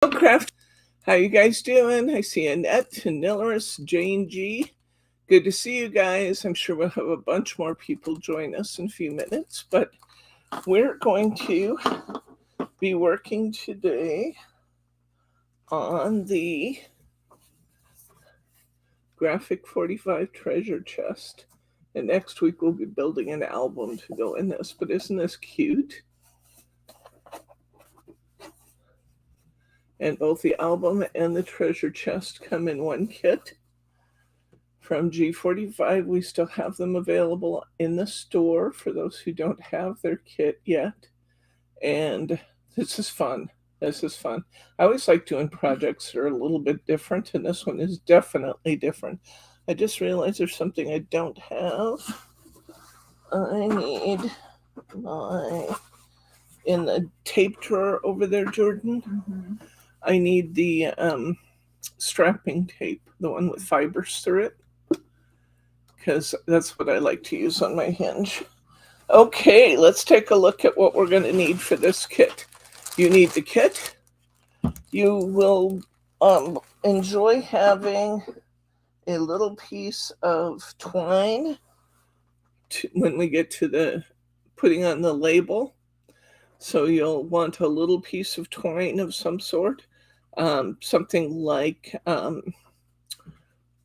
Craft, how you guys doing? I see Annette, Nilaris, Jane G. Good to see you guys. I'm sure we'll have a bunch more people join us in a few minutes, but we're going to be working today on the Graphic 45 treasure chest. And next week we'll be building an album to go in this, but isn't this cute? And both the album and the treasure chest come in one kit. From G45, we still have them available in the store for those who don't have their kit yet. And this is fun. This is fun. I always like doing projects that are a little bit different, and this one is definitely different. I just realized there's something I don't have. I need in the tape drawer over there, Jordan. Mm-hmm. I need the strapping tape, the one with fibers through it, because that's what I like to use on my hinge. Okay, let's take a look at what we're going to need for this kit. You need the kit. You will enjoy having a little piece of twine when we get to the putting on the label. So you'll want a little piece of twine of some sort. Something like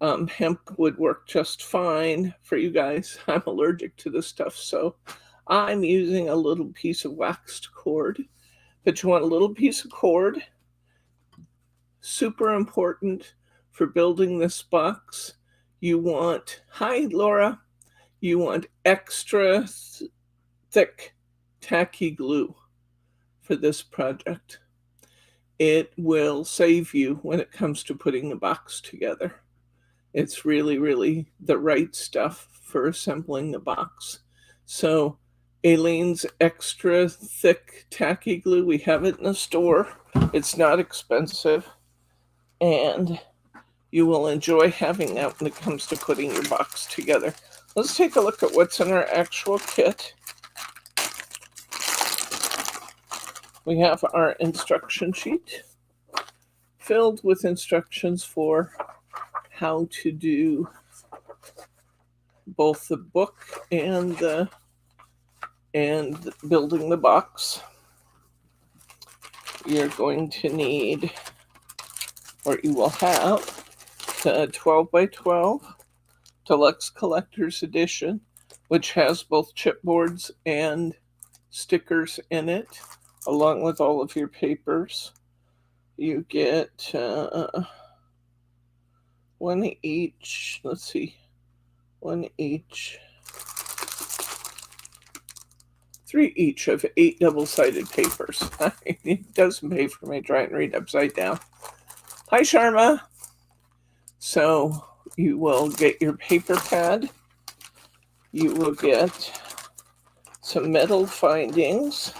hemp would work just fine for you guys. I'm allergic to this stuff, so I'm using a little piece of waxed cord. But you want a little piece of cord. Super important for building this box. You want, hi Laura, you want extra thick tacky glue for this project. It will save you when it comes to putting the box together. It's really, really the right stuff for assembling the box. So Aileen's extra thick tacky glue, we have it in the store. It's not expensive, and you will enjoy having that when it comes to putting your box together. Let's take a look at what's in our actual kit. We have our instruction sheet filled with instructions for how to do both the book and building the box. You're going to need, or you will have, the 12 by 12 Deluxe Collector's Edition, which has both chipboards and stickers in it, along with all of your papers. You get one each, let's see, one each, three each of 8 double-sided papers. It doesn't pay for me trying to read upside down. Hi, Sharma. So you will get your paper pad. You will get some metal findings.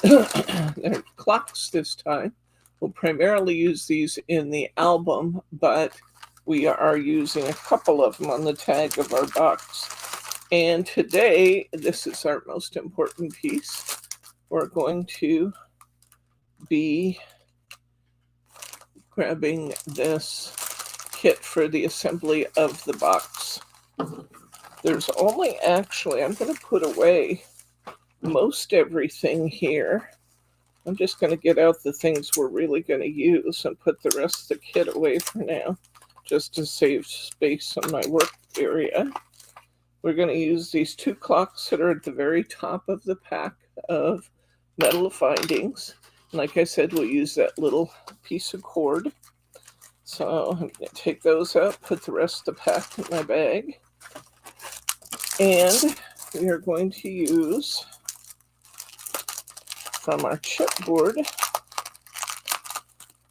They're clocks this time. We'll primarily use these in the album, but we are using a couple of them on the tag of our box. And today, this is our most important piece. We're going to be grabbing this kit for the assembly of the box. There's only actually, I'm going to put away most everything here. I'm just going to get out the things we're really going to use and put the rest of the kit away for now, just to save space on my work area. We're going to use these 2 clocks that are at the very top of the pack of metal findings. And like I said, we'll use that little piece of cord. So I'm going to take those out, put the rest of the pack in my bag. And we are going to use, from our chipboard,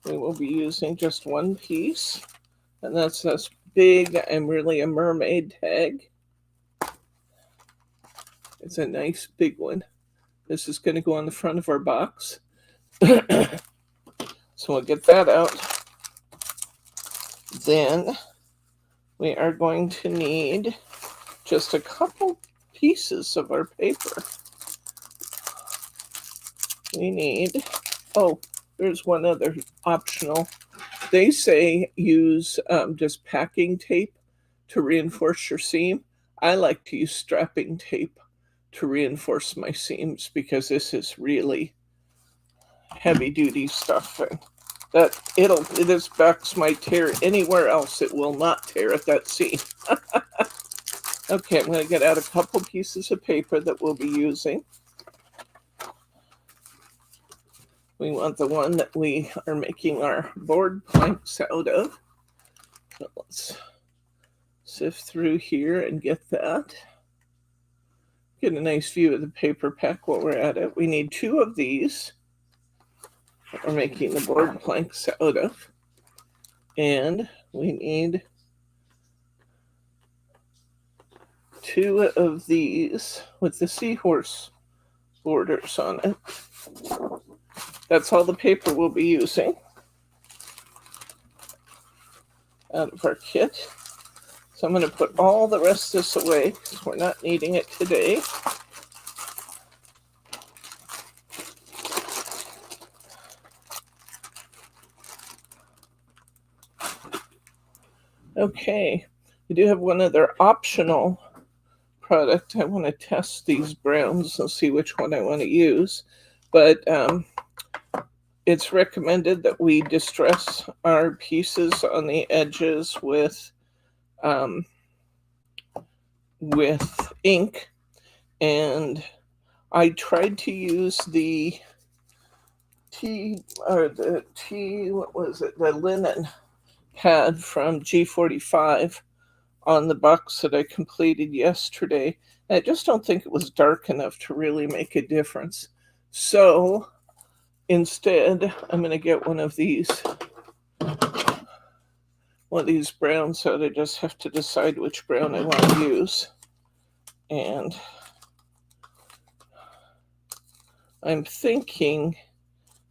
we will be using just one piece. And that's this big, I'm really a mermaid tag. It's a nice big one. This is going to go on the front of our box. So we'll get that out. Then we are going to need just a couple pieces of our paper. We need, oh, there's one other optional. They say use just packing tape to reinforce your seam. I like to use strapping tape to reinforce my seams because this is really heavy duty stuff, and that this box might tear anywhere else. It will not tear at that seam. Okay, I'm going to get out a couple pieces of paper that we'll be using. We want the one that we are making our board planks out of. So let's sift through here and get that. Get a nice view of the paper pack while we're at it. We need 2 of these that we're making the board planks out of. And we need 2 of these with the seahorse borders on it. That's all the paper we'll be using out of our kit. So I'm going to put all the rest of this away because we're not needing it today. Okay, we do have one other optional product. I want to test these browns and see which one I want to use. But it's recommended that we distress our pieces on the edges with ink, and I tried to use the the linen pad from G45 on the box that I completed yesterday. I just don't think it was dark enough to really make a difference. So instead, I'm going to get one of these browns, so I just have to decide which brown I want to use. And I'm thinking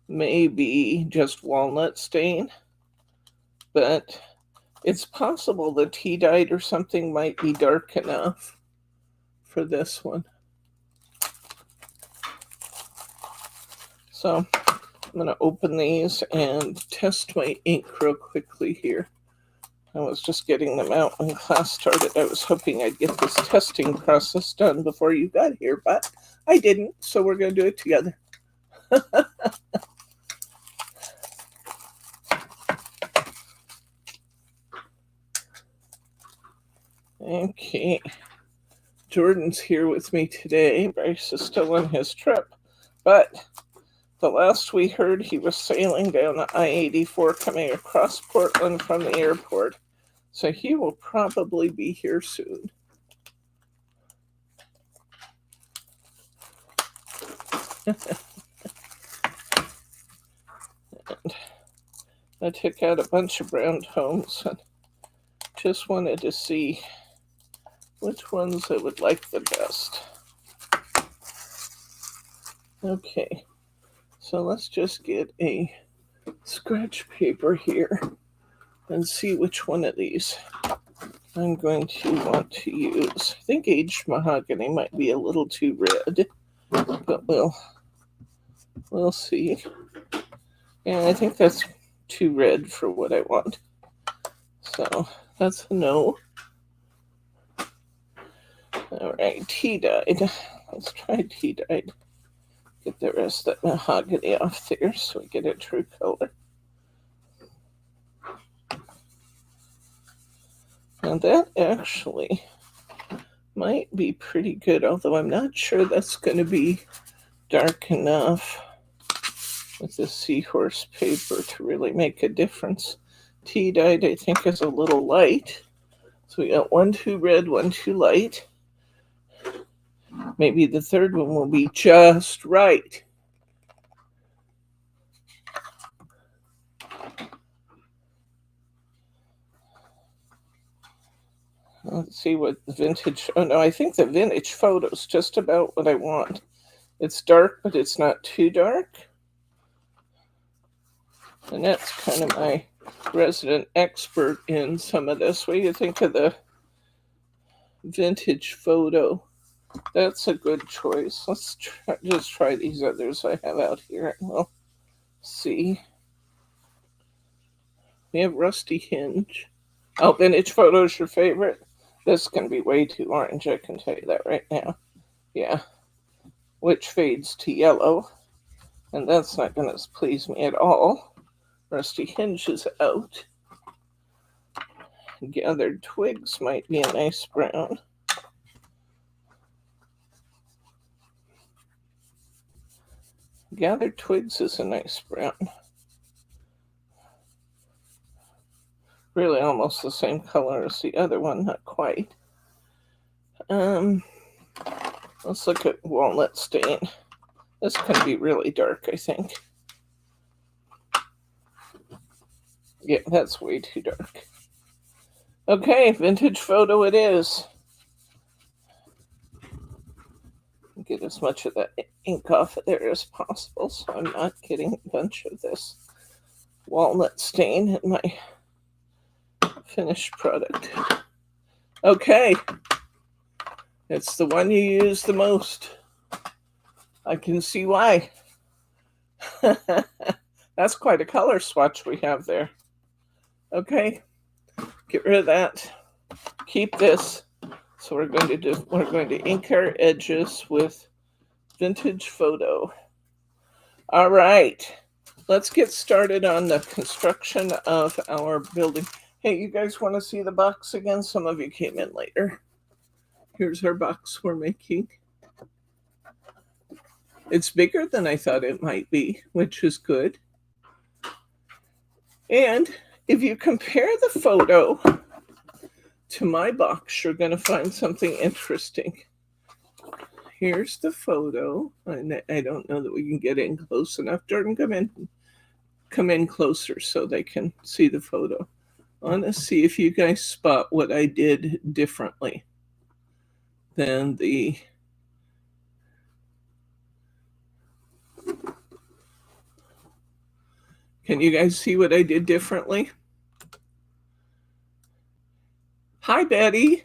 maybe just walnut stain, but it's possible the tea dyed or something might be dark enough for this one. So I'm going to open these and test my ink real quickly here. I was just getting them out when class started. I was hoping I'd get this testing process done before you got here, but I didn't, so we're going to do it together. Okay, Jordan's here with me today. Bryce is still on his trip, but the last we heard, he was sailing down the I-84 coming across Portland from the airport, so he will probably be here soon. And I took out a bunch of brown tomes and just wanted to see which ones I would like the best. Okay, so let's just get a scratch paper here and see which one of these I'm going to want to use. I think aged mahogany might be a little too red, but we'll see. And I think that's too red for what I want. So that's a no. All right, tea dyed. Let's try tea dyed. Get the rest of that mahogany off there so we get a true color. Now that actually might be pretty good, although I'm not sure that's going to be dark enough with the seahorse paper to really make a difference. Tea dyed, I think, is a little light. So we got one too red, one too light. Maybe the third one will be just right. Let's see what the vintage, oh no, I think the vintage photo's just about what I want. It's dark, but it's not too dark. And that's kind of my resident expert in some of this. What do you think of the vintage photo? That's a good choice. Let's just try these others I have out here, and we'll See, we have rusty hinge. Oh, vintage photo is your favorite? This can be way too orange, I can tell you that right now. Yeah, which fades to yellow, and that's not going to please me at all. Rusty hinge is out. Gathered twigs might be a nice brown. Gathered twigs is a nice brown. Really almost the same color as the other one, not quite. Let's look at walnut stain. This can be really dark, I think. Yeah, that's way too dark. Okay, vintage photo it is. Get as much of that ink off of there as possible so I'm not getting a bunch of this walnut stain in my finished product. Okay, it's the one you use the most. I can see why. That's quite a color swatch we have there. Okay, get rid of that. Keep this. So we're going to ink our edges with vintage photo. All right, let's get started on the construction of our building. Hey, you guys want to see the box again? Some of you came in later. Here's our box we're making. It's bigger than I thought it might be, which is good. And if you compare the photo to my box, you're going to find something interesting. Here's the photo. I don't know that we can get in close enough. Jordan, come in closer so they can see the photo. I want to see if you guys spot what I did differently than the Can you guys see what I did differently? Hi, Betty.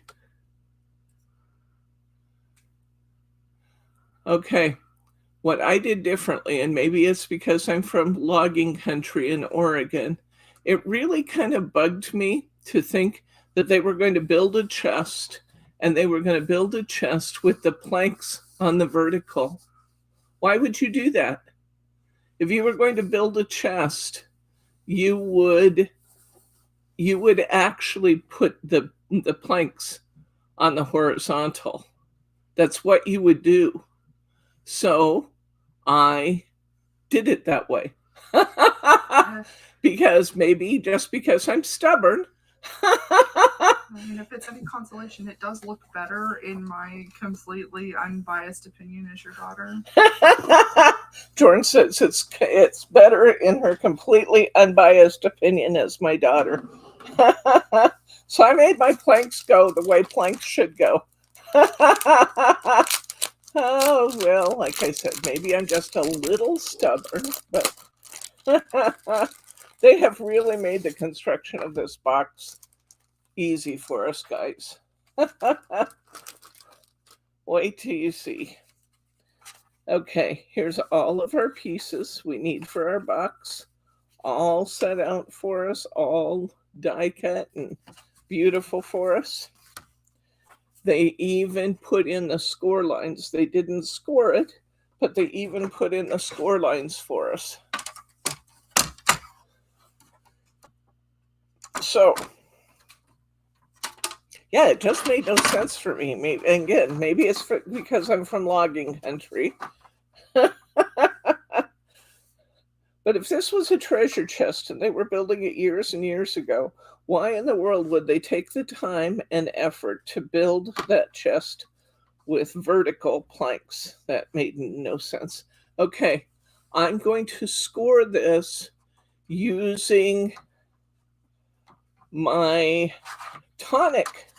Okay, what I did differently, and maybe it's because I'm from logging country in Oregon, it really kind of bugged me to think that they were going to build a chest, and they were going to build a chest with the planks on the vertical. Why would you do that? If you were going to build a chest, you would actually put the planks on the horizontal. That's what you would do. So I did it that way. Because maybe just because I'm stubborn. I mean, if it's any consolation, it does look better in my completely unbiased opinion as your daughter. Jordan says it's better in her completely unbiased opinion as my daughter. So I made my planks go the way planks should go. Oh, well, like I said, maybe I'm just a little stubborn, but they have really made the construction of this box easy for us, guys. Wait till you see. Okay, here's all of our pieces we need for our box, all set out for us, all die cut and beautiful for us. They even put in the score lines. They didn't score it, but they even put in the score lines for us. So, yeah, it just made no sense for me. Maybe it's because I'm from logging country. But if this was a treasure chest and they were building it years and years ago, why in the world would they take the time and effort to build that chest with vertical planks? That made no sense. Okay, I'm going to score this using my tonic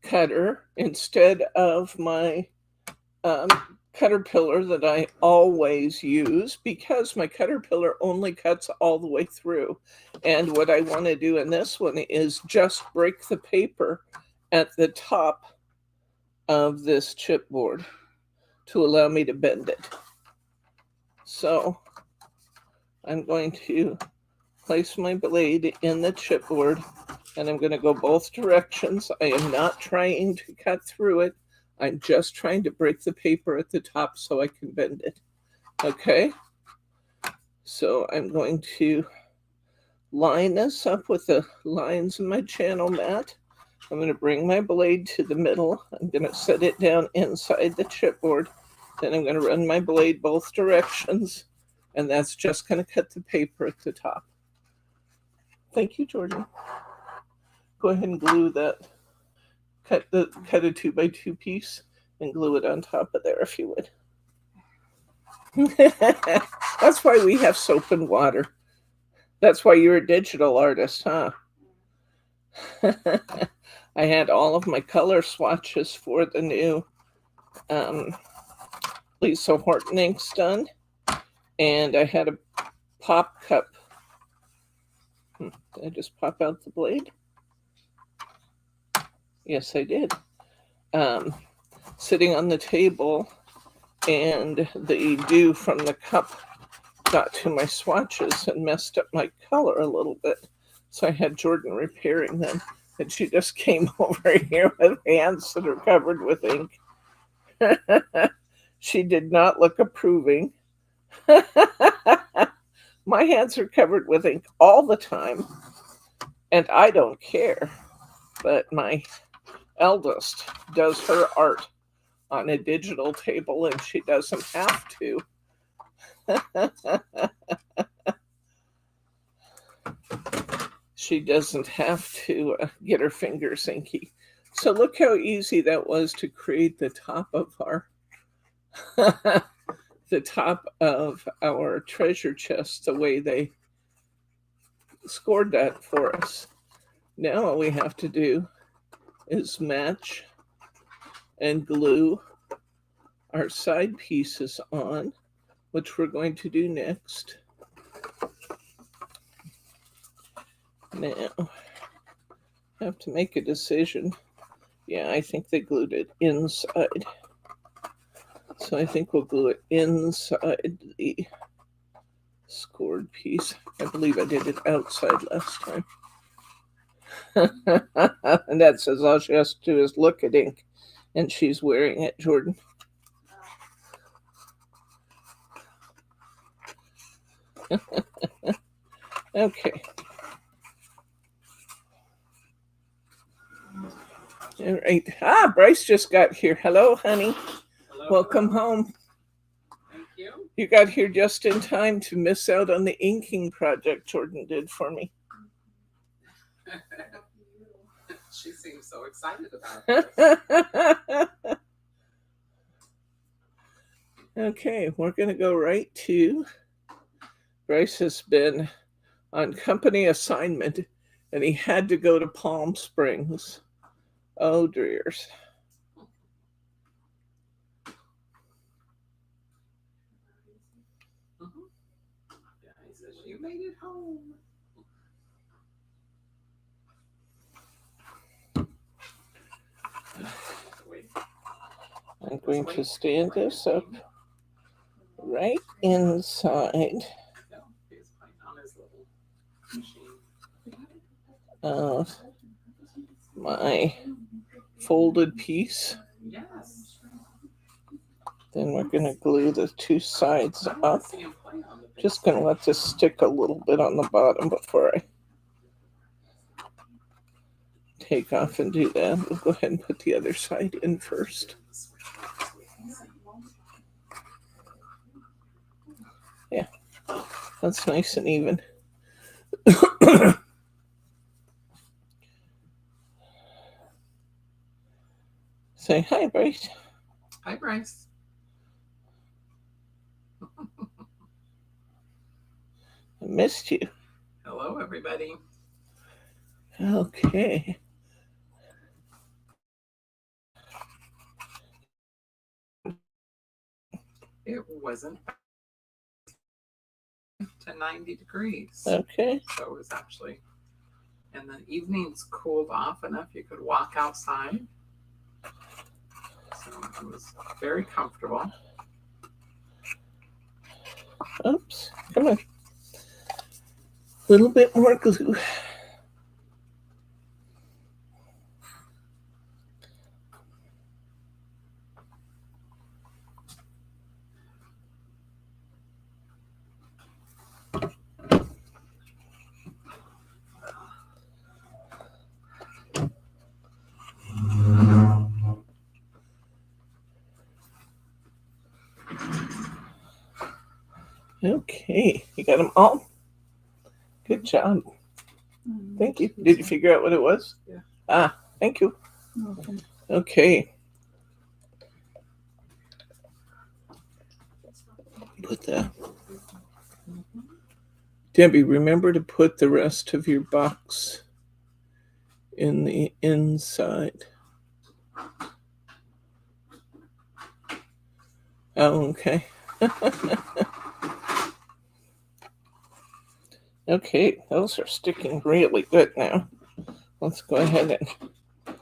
cutter instead of my Caterpillar that I always use, because my Caterpillar only cuts all the way through. And what I want to do in this one is just break the paper at the top of this chipboard to allow me to bend it. So I'm going to place my blade in the chipboard, and I'm going to go both directions. I am not trying to cut through it. I'm just trying to break the paper at the top so I can bend it. Okay? So I'm going to line this up with the lines in my channel mat. I'm going to bring my blade to the middle. I'm going to set it down inside the chipboard. Then I'm going to run my blade both directions, and that's just going to cut the paper at the top. Thank you, Jordan. Go ahead and glue that. Cut a 2x2 piece and glue it on top of there if you would. That's why we have soap and water. That's why you're a digital artist, huh? I had all of my color swatches for the new Lisa Horton inks done, and I had a pop cup. Did I just pop out the blade? Yes, I did. Sitting on the table, and the dew from the cup got to my swatches and messed up my color a little bit. So I had Jordan repairing them, and she just came over here with hands that are covered with ink. She did not look approving. My hands are covered with ink all the time, and I don't care. But my eldest does her art on a digital table, and she doesn't have to. She doesn't have to get her fingers inky. So look how easy that was to create the top of our the top of our treasure chest, the way they scored that for us. Now all we have to do is match and glue our side pieces on, which we're going to do next. Now, I have to make a decision. Yeah, I think they glued it inside. So I think we'll glue it inside the scored piece. I believe I did it outside last time. And that says all she has to do is look at ink, and she's wearing it, Jordan. Okay. All right. Bryce just got here. Hello, honey. Hello. Welcome home. Thank you. You got here just in time to miss out on the inking project Jordan did for me. She seems so excited about this. Okay, we're going to go right to Bryce has been on company assignment, and he had to go to Palm Springs. Oh, dears. Yeah, he says, you made it home. I'm going to stand this up right inside of my folded piece. Yes. Then we're going to glue the two sides up. Just going to let this stick a little bit on the bottom before I take off and do that. We'll go ahead and put the other side in first. Yeah, that's nice and even. Say hi, Bryce. Hi, Bryce. I missed you. Hello, everybody. Okay. It wasn't to 90 degrees. Okay. So it was actually, and the evenings cooled off enough you could walk outside. So it was very comfortable. Oops. Come on. little bit more glue. Okay, you got them all? Good job. Thank you. Did you figure out what it was? Yeah. Ah, thank you. Okay. Put that. Debbie, remember to put the rest of your box in the inside. Oh, okay. Okay, those are sticking really good now. Let's go ahead and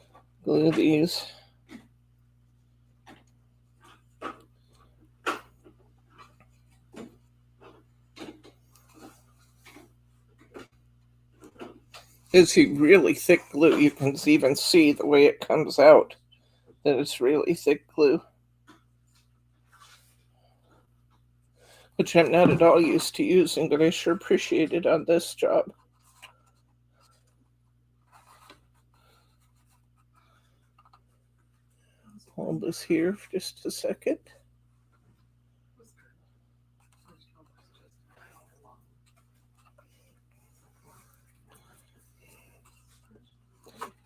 glue these. It's a really thick glue. You can even see the way it comes out, that it's really thick glue, which I'm not at all used to using, but I sure appreciate it on this job. Hold this here for just a second.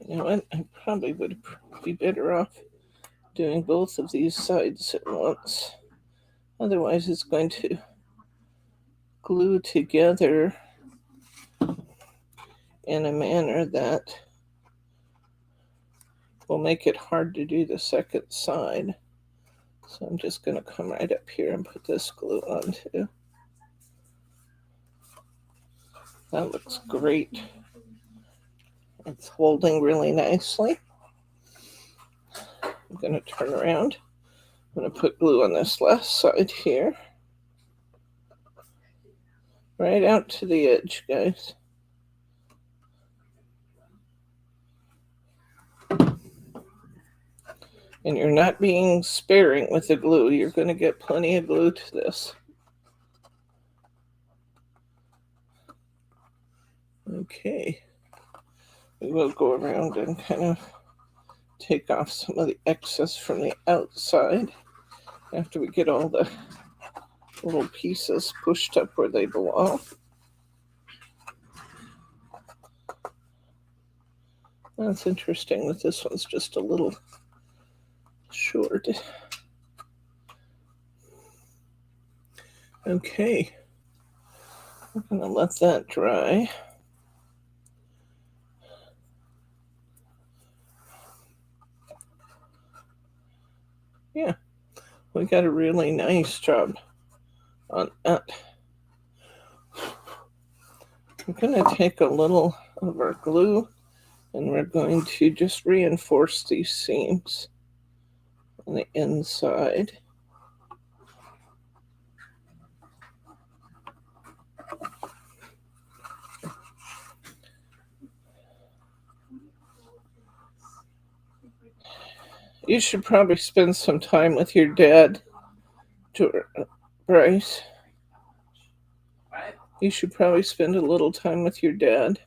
You know what? I probably would be better off doing both of these sides at once. Otherwise, it's going to glue together in a manner that will make it hard to do the second side. So I'm just going to come right up here and put this glue on too. That looks great. It's holding really nicely. I'm going to turn around. I'm going to put glue on this last side here. Right out to the edge, guys. And you're not being sparing with the glue. You're going to get plenty of glue to this. Okay. We will go around and kind of take off some of the excess from the outside after we get all the little pieces pushed up where they belong. That's interesting that this one's just a little short. Okay. I'm going to let that dry. Yeah, we got a really nice job on that. I'm going to take a little of our glue and we're going to just reinforce these seams on the inside. You should probably spend some time with your dad, Bryce. What? You should probably spend a little time with your dad.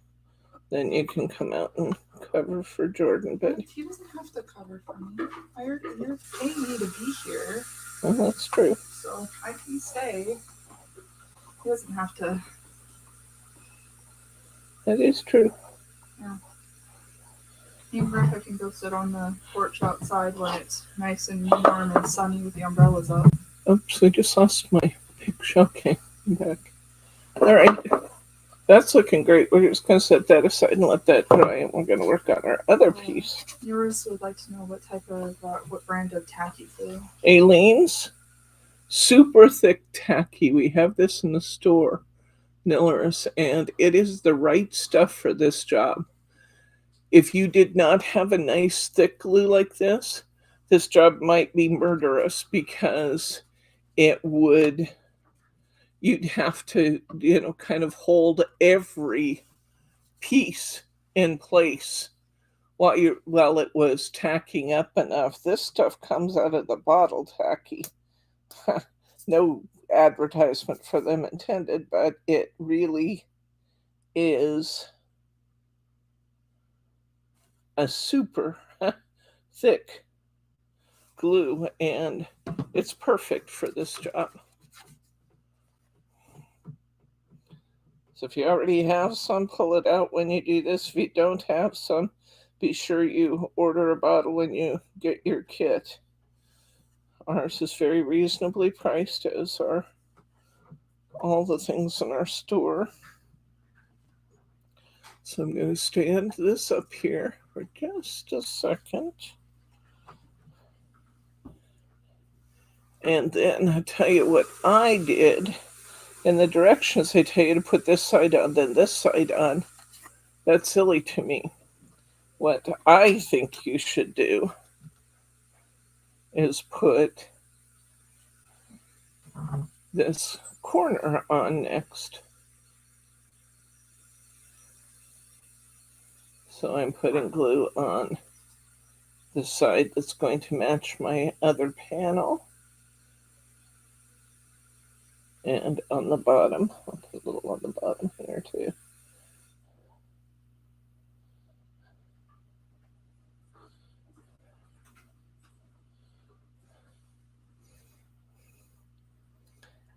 Then you can come out and cover for Jordan. But he doesn't have to cover for me. You're paying me to be here. Well, that's true. So I can stay. He doesn't have to. That is true. Yeah. Me and Grandpa can go sit on the porch outside when it's nice and warm and sunny with the umbrellas up. Oops, I just lost my picture. Okay, I'm back. All right. That's looking great. We're just going to set that aside and let that dry, and we're going to work on our other piece. Yours would like to know what type of, what brand of tacky glue? Aleene's super thick tacky. We have this in the store, Nillers, and it is the right stuff for this job. If you did not have a nice thick glue like this job might be murderous because it would, you'd have to, kind of hold every piece in place while it was tacking up enough. This stuff comes out of the bottle tacky. No advertisement for them intended, but it really is a super thick glue, and it's perfect for this job. So if you already have some, pull it out when you do this. If you don't have some, be sure you order a bottle when you get your kit. Ours is very reasonably priced, as are all the things in our store. So I'm going to stand this up here for just a second. And then I'll tell you what I did. In the directions, they tell you to put this side on, then this side on. That's silly to me. What I think you should do is put this corner on next. So I'm putting glue on the side that's going to match my other panel. And on the bottom, I'll put a little on the bottom here too.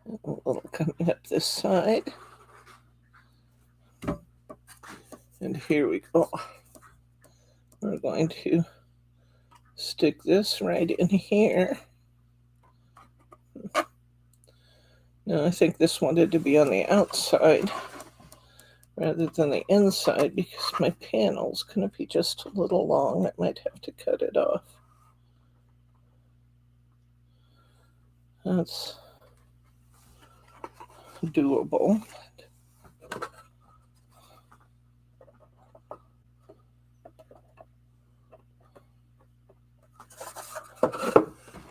A little coming up this side. And here we go. We're going to stick this right in here. Now I think this wanted to be on the outside rather than the inside because my panel's going to be just a little long. I might have to cut it off. That's doable.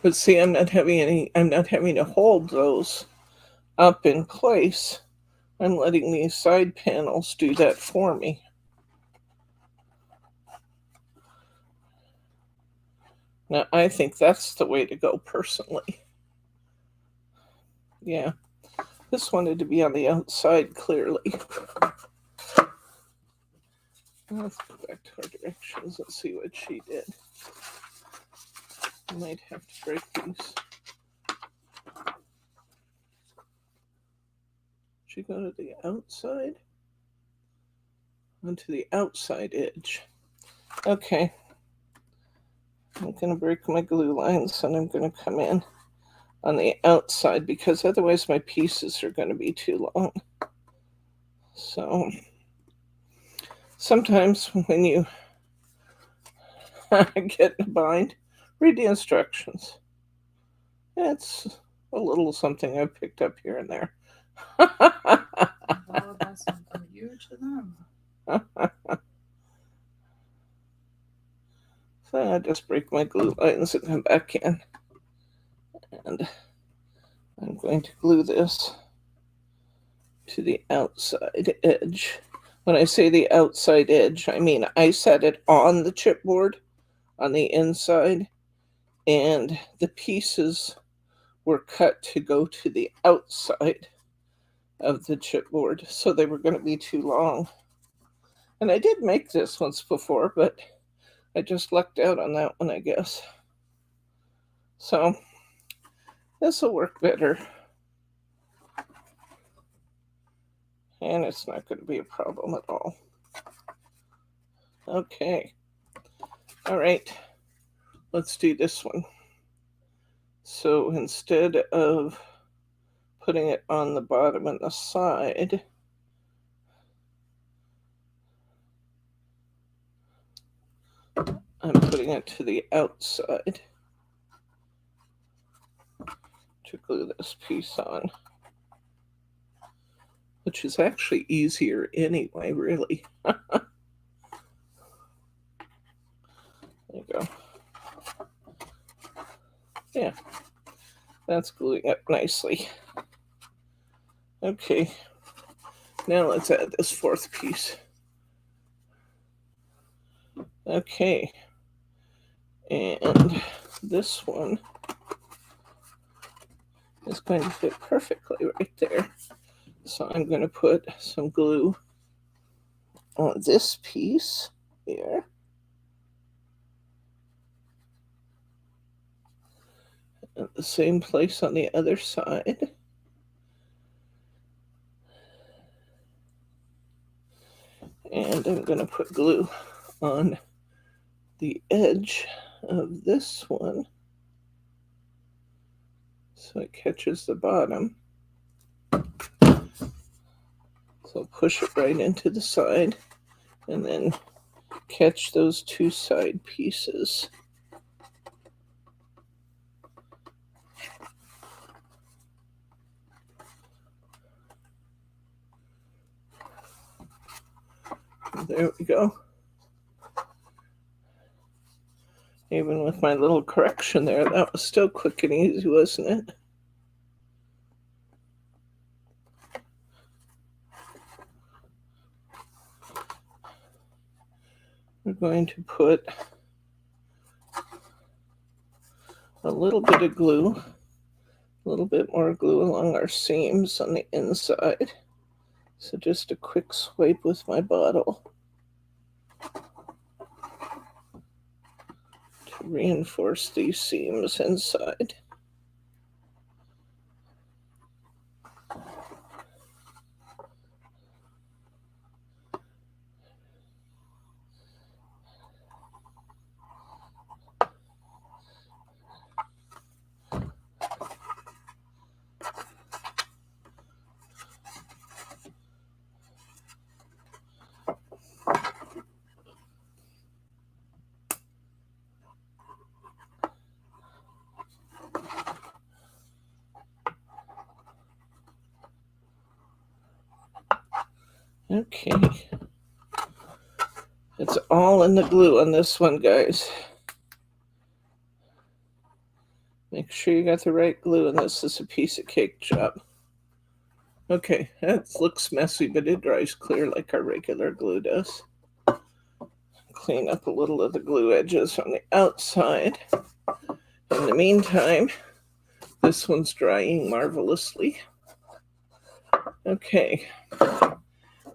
But see, I'm not having to hold those up in place. I'm letting these side panels do that for me. Now, I think that's the way to go personally. Yeah, this wanted to be on the outside clearly. Let's go back to our directions and see what she did. I might have to break these. Should go to the outside? Onto the outside edge. Okay. I'm going to break my glue lines and I'm going to come in on the outside because otherwise my pieces are going to be too long. So sometimes when you get in a bind, read the instructions. It's a little something I've picked up here and there. Well, that's from you to them. So I just break my glue lines and come back in. And I'm going to glue this to the outside edge. When I say the outside edge, I mean I set it on the chipboard on the inside, and the pieces were cut to go to the outside of the chipboard, so they were going to be too long. And I did make this once before, but I just lucked out on that one, I guess. So this will work better. And it's not going to be a problem at all. Okay. All right. Let's do this one. So instead of putting it on the bottom and the side, I'm putting it to the outside to glue this piece on, which is actually easier anyway, really. There you go. Yeah, that's gluing up nicely. Okay, now let's add this fourth piece. Okay, and this one is going to fit perfectly right there. So I'm going to put some glue on this piece here. At the same place on the other side. And I'm going to put glue on the edge of this one so it catches the bottom. So push it right into the side and then catch those two side pieces. There we go. Even with my little correction there, that was still quick and easy, wasn't it? We're going to put a little bit of glue, a little bit more glue along our seams on the inside. So just a quick swipe with my bottle to reinforce these seams inside. Okay. It's all in the glue on this one, guys. Make sure you got the right glue, and this is a piece of cake job. Okay, that looks messy, but it dries clear like our regular glue does. Clean up a little of the glue edges on the outside. In the meantime, this one's drying marvelously. Okay,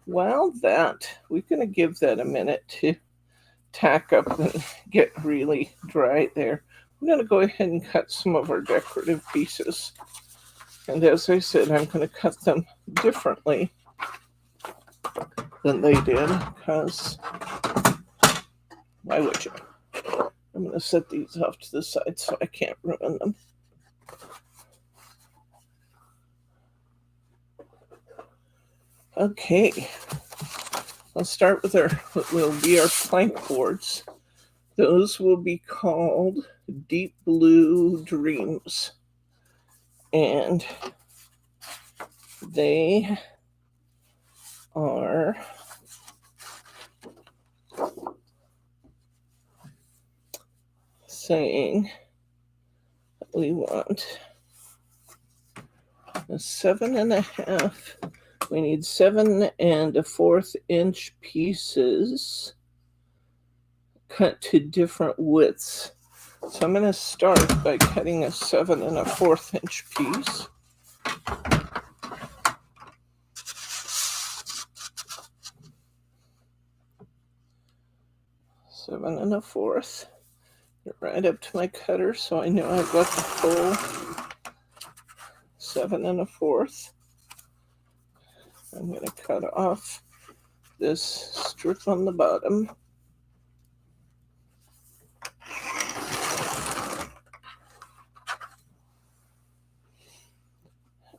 while we're going to give that a minute to tack up and get really dry there. I'm going to go ahead and cut some of our decorative pieces. And as I said, I'm going to cut them differently than they did, because why would you? I'm going to set these off to the side so I can't ruin them. Okay, let's start with what will be our plank boards. Those will be called Deep Blue Dreams. And they are saying that we want a 7.5. We need 7 1/4 inch pieces cut to different widths. So I'm going to start by cutting a 7 1/4 inch piece. Seven and a fourth. Get right up to my cutter so I know I've got the full 7 1/4. I'm going to cut off this strip on the bottom.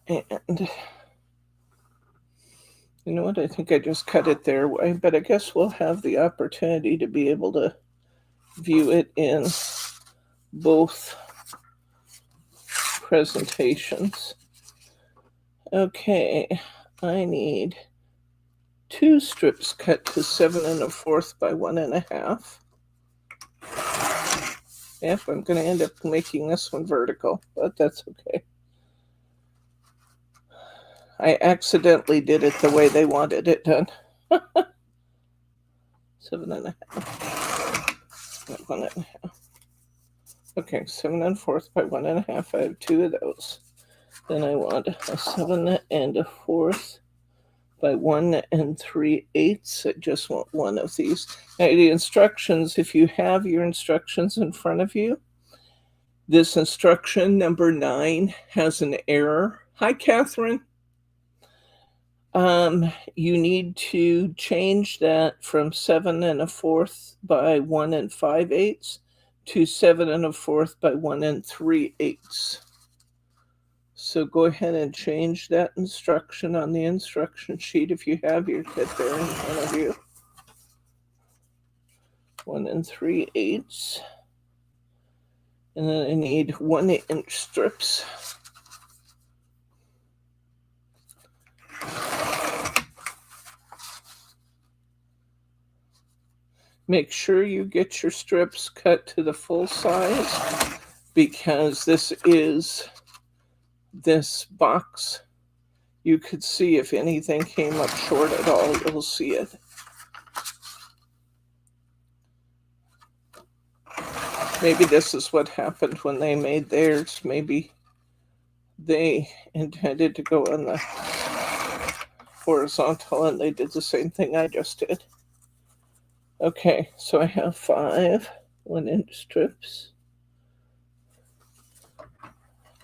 And you know what? I think I just cut it their way, but I guess we'll have the opportunity to be able to view it in both presentations. Okay, I need 2 strips cut to 7 1/4 by 1 1/2. Yep, I'm going to end up making this one vertical, but that's okay. I accidentally did it the way they wanted it done. 7.5 by 1.5. Okay, 7 1/4 by 1.5. I have 2 of those. Then I want a 7 1/4 by 1 3/8. I just want one of these. Now, the instructions, if you have your instructions in front of you, this instruction number 9 has an error. Hi, Catherine. You need to change that from 7 1/4 by 1 5/8 to 7 1/4 by 1 3/8. So go ahead and change that instruction on the instruction sheet if you have your kit there in front of you. 1 3/8. And then I need 1-inch strips. Make sure you get your strips cut to the full size, because this box, you could see if anything came up short at all, you'll see it. Maybe this is what happened when they made theirs. Maybe they intended to go on the horizontal and they did the same thing I just did. Okay, so I have 5 1-inch strips.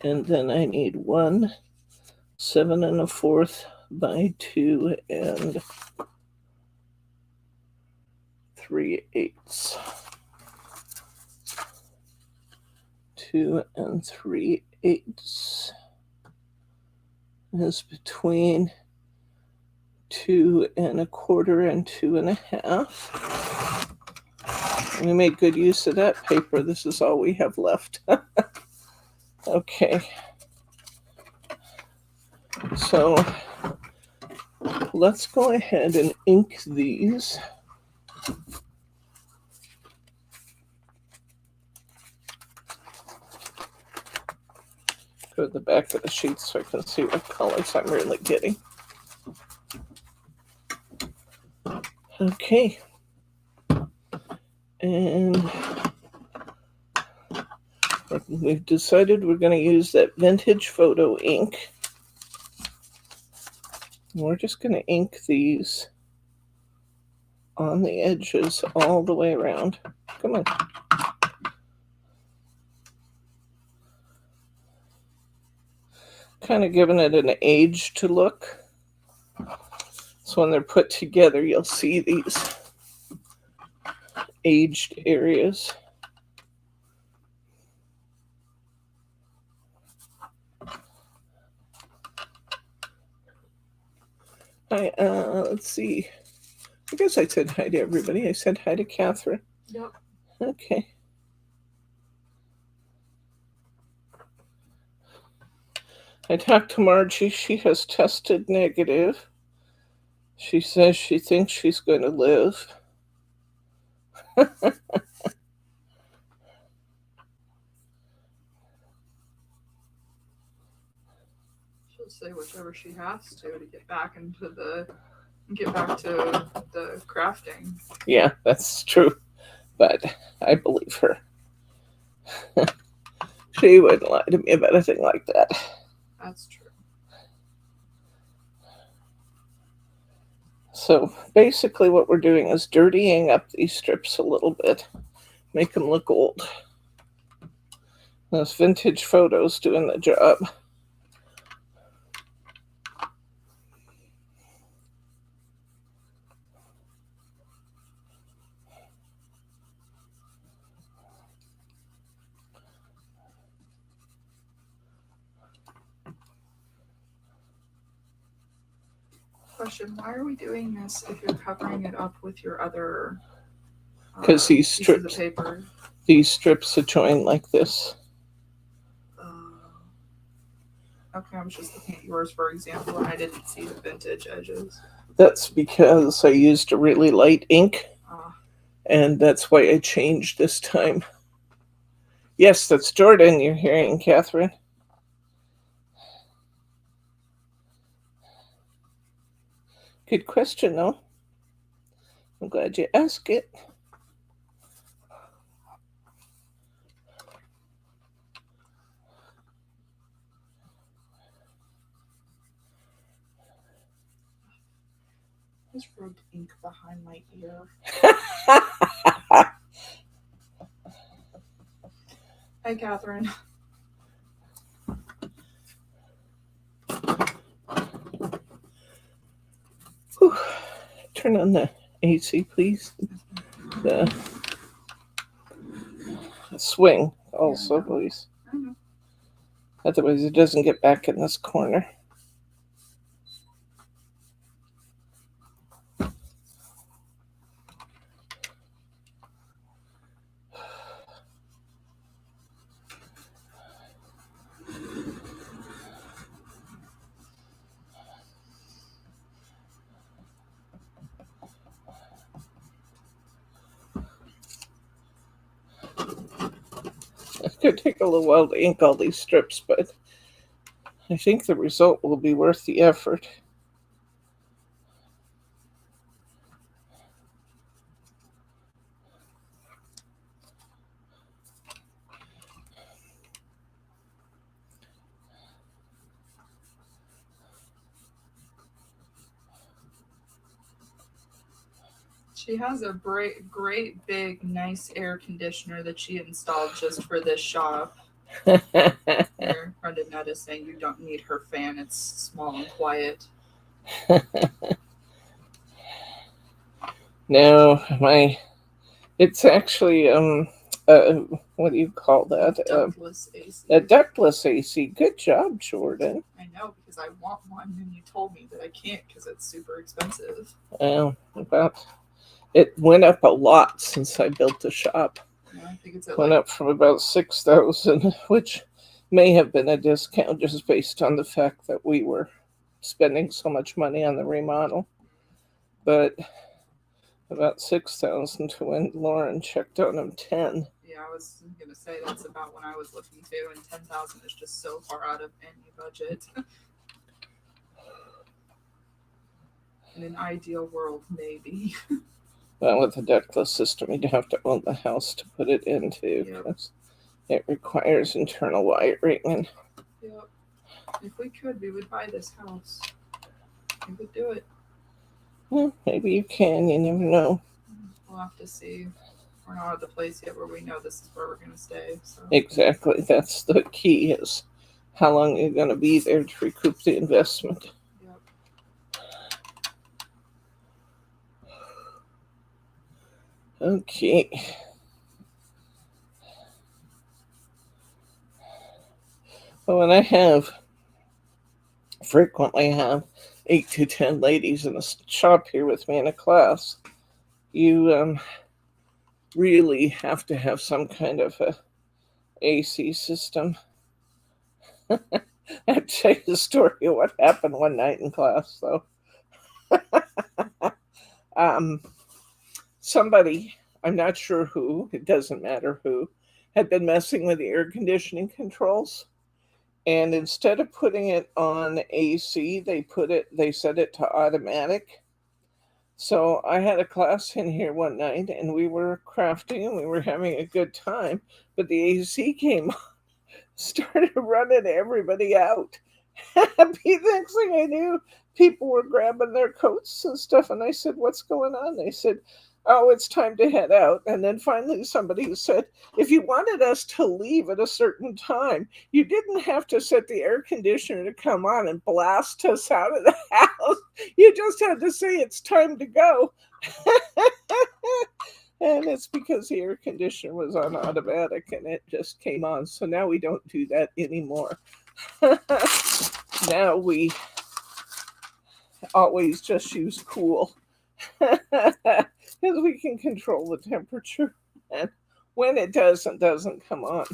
And then I need 1 7 1/4 by 2 3/8. 2 3/8 is between 2 1/4 and 2 1/2. We made good use of that paper. This is all we have left. Okay. So let's go ahead and ink these. Go to the back of the sheet so I can see what colors I'm really getting. Okay. And we've decided we're going to use that vintage photo ink. We're just going to ink these on the edges all the way around. Come on. Kind of giving it an aged look. So when they're put together, you'll see these aged areas. Let's see. I guess I said hi to everybody. I said hi to Catherine. Yep. Okay. I talked to Margie. She has tested negative. She says she thinks she's going to live. She'll say whichever she has to get back to the crafting. Yeah, that's true. But I believe her. She wouldn't lie to me about a thing like that. That's true. So basically what we're doing is dirtying up these strips a little bit. Make them look old. Those vintage photos doing the job. Question: why are we doing this if you're covering it up with your other? Because these pieces of strips, paper. These strips are joined like this. Okay, I was just looking at yours, for example, and I didn't see the vintage edges. That's because I used a really light ink, and that's why I changed this time. Yes, that's Jordan you're hearing, Catherine. Good question, though. I'm glad you asked it. I just rubbed ink behind my ear. Hi, Catherine. Whew. Turn on the AC, please. The swing also, please. I know. Otherwise, it doesn't get back in this corner. It's going to take a little while to ink all these strips, but I think the result will be worth the effort. She has a great, big, nice air conditioner that she installed just for this shop. Her friend Annette is saying you don't need her fan. It's small and quiet. No, it's actually what do you call that? Ductless AC. A ductless AC. Good job, Jordan. I know, because I want one, and you told me that I can't because it's super expensive. Well, it went up a lot since I built the shop. Yeah, I think it's Went up from about 6,000, which may have been a discount just based on the fact that we were spending so much money on the remodel. But about 6,000 to when Lauren checked on them 10. Yeah, I was gonna say that's about when I was looking too, and 10,000 is just so far out of any budget. In an ideal world, maybe. Well, with the ductless system, you'd have to own the house to put it into, because it requires internal wiring. And yep. If we could, we would buy this house. We would do it. Well, maybe you can. You never know. We'll have to see. We're not at the place yet where we know this is where we're going to stay. So. Exactly. That's the key, is how long you're going to be there to recoup the investment. Yep. Okay. Well, when I frequently have 8 to 10 ladies in a shop here with me in a class, you really have to have some kind of a AC system. I'll tell you the story of what happened one night in class, though. Somebody, I'm not sure who, it doesn't matter who, had been messing with the air conditioning controls. And instead of putting it on AC, they set it to automatic. So I had a class in here one night, and we were crafting and we were having a good time, but the AC came on, started running everybody out. The next thing I knew, people were grabbing their coats and stuff, and I said, "What's going on?" They said, "Oh, it's time to head out." And then finally somebody said, "If you wanted us to leave at a certain time, you didn't have to set the air conditioner to come on and blast us out of the house. You just had to say it's time to go." And it's because the air conditioner was on automatic and it just came on. So now we don't do that anymore. Now we always just use cool. Because we can control the temperature, and when it doesn't come on.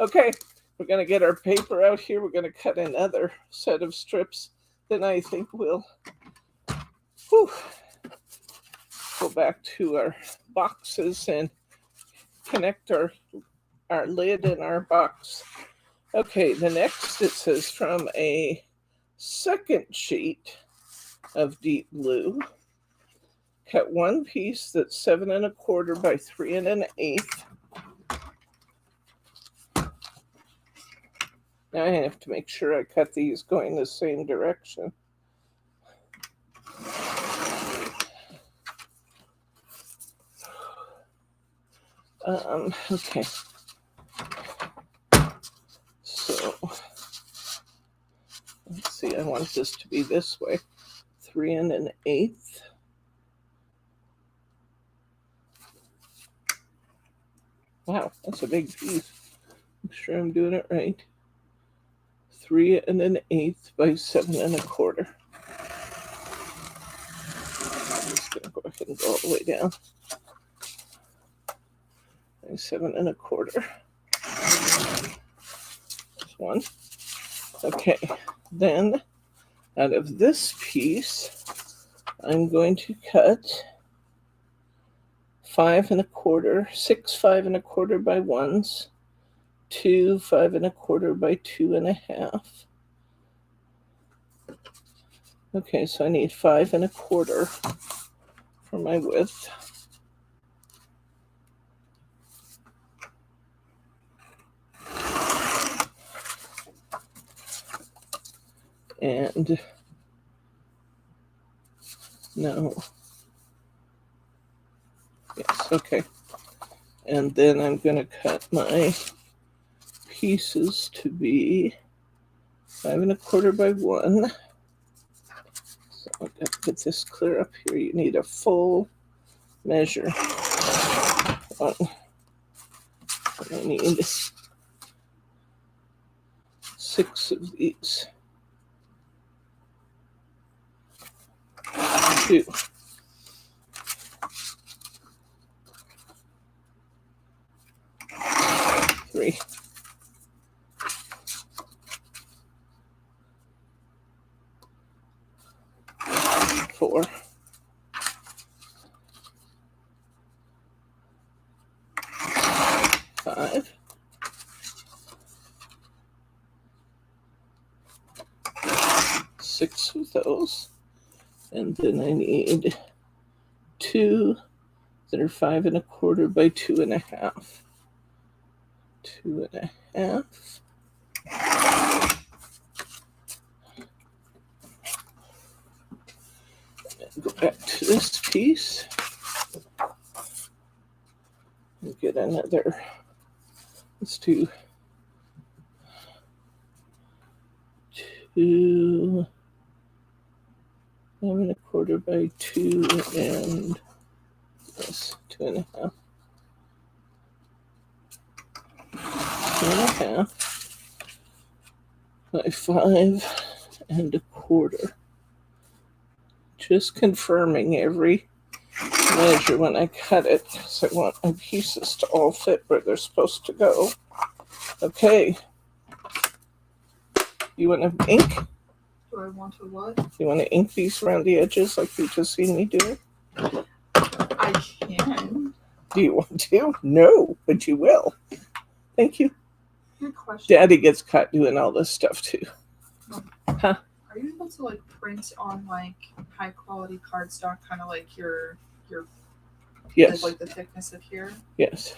Okay, we're going to get our paper out here. We're going to cut another set of strips. Then I think we'll go back to our boxes and connect our lid and our box. Okay, the next, it says from a second sheet of deep blue. Cut one piece that's 7 1/4 by 3 1/8. Now I have to make sure I cut these going the same direction. Okay. So let's see, I want this to be this way. 3 1/8. Wow, that's a big piece. Make sure I'm doing it right. 3 1/8 by 7 1/4. I'm just going to go ahead and go all the way down. 7 1/4. That's one. Okay, then out of this piece, I'm going to cut 5 1/4, 6 5 1/4 by 1s, 2 5 1/4 by 2 1/2. Okay, so I need 5 1/4 for my width. And no. Yes, okay. And then I'm going to cut my pieces to be 5 1/4 by 1. So I've got to get this clear up here. You need a full measure. One. I need 6 of these. 2. 3. 4. 5. 6 of those. And then I need 2 that are 5 1/4 by 2 1/2. 2 1/2. Go back to this piece and get another. Let's do 2 5 1/4 by 2 and this 2 1/2. 2 1/2 by 5 1/4. Just confirming every measure when I cut it, because I want my pieces to all fit where they're supposed to go. Okay. You want to ink? Do I want to what? You want to ink these around the edges like you just seen me do? I can. Do you want to? No, but you will. Thank you. Good question. Daddy gets caught doing all this stuff too. Huh? Are you able to like print on like high quality cardstock, kind of like your Yes. like the thickness of here? Yes.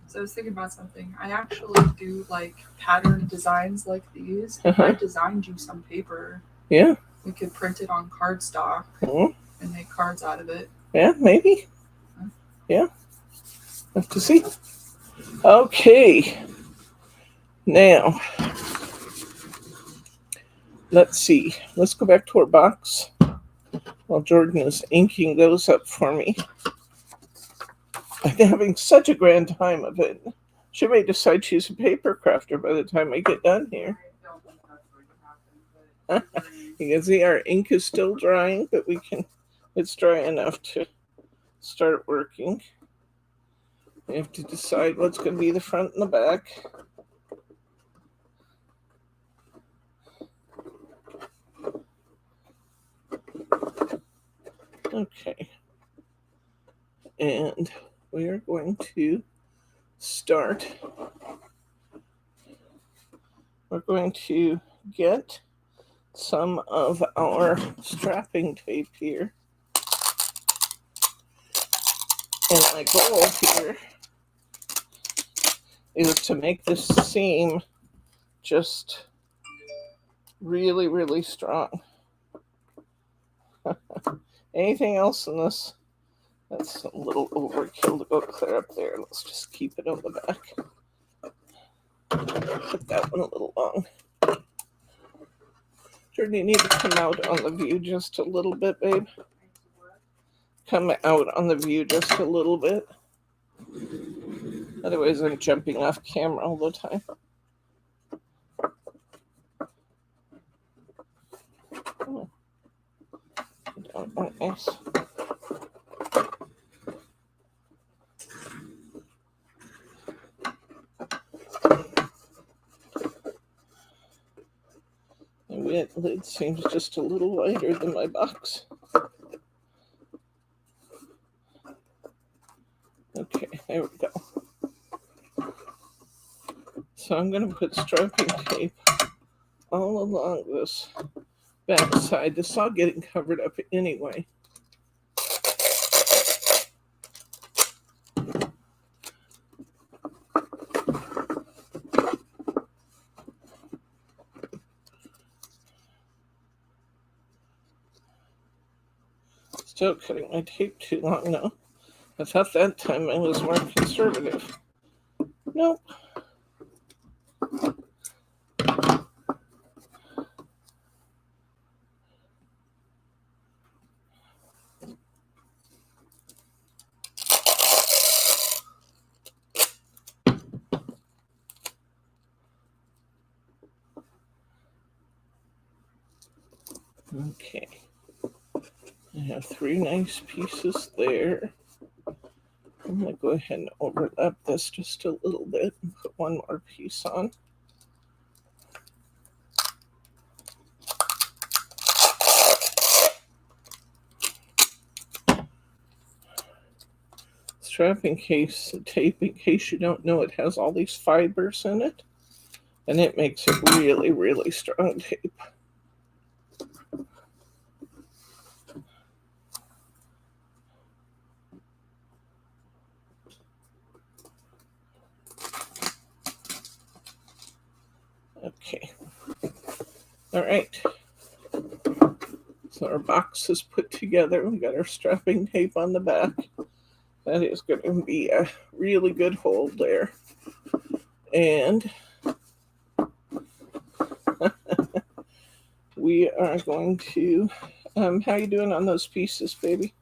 So I was thinking about something. I actually do like pattern designs like these. If I designed you some paper, Yeah. we could print it on cardstock Mhm. and make cards out of it. Yeah, maybe. Yeah. Have to see. Okay. Now, let's see. Let's go back to our box while Jordan is inking those up for me. I'm having such a grand time of it. She may decide she's a paper crafter by the time I get done here. You can see our ink is still drying, but it's dry enough to start working. We have to decide what's going to be the front and the back. Okay. And we are going to start. We're going to get some of our strapping tape here. And my goal here is to make this seam just really, really strong. Anything else in this? That's a little overkill to go clear up there. Let's just keep it on the back. Put that one a little long. Sure, do you need to come out on the view just a little bit, babe? Come out on the view just a little bit. Otherwise, I'm jumping off camera all the time. Oh. Nice. The lid seems just a little wider than my box. Okay, there we go. So I'm going to put strapping tape all along this back side. This is all getting covered up anyway. Still cutting my tape too long now. I thought that time I was more conservative. Nope. Okay. I have 3 nice pieces there. I'm going to go ahead and overlap this just a little bit and put one more piece on. Strapping case tape, in case you don't know, it has all these fibers in it, and it makes it really, really strong tape. Okay. All right. So our box is put together. We got our strapping tape on the back. That is going to be a really good hold there. And we are going to, how you doing on those pieces, baby?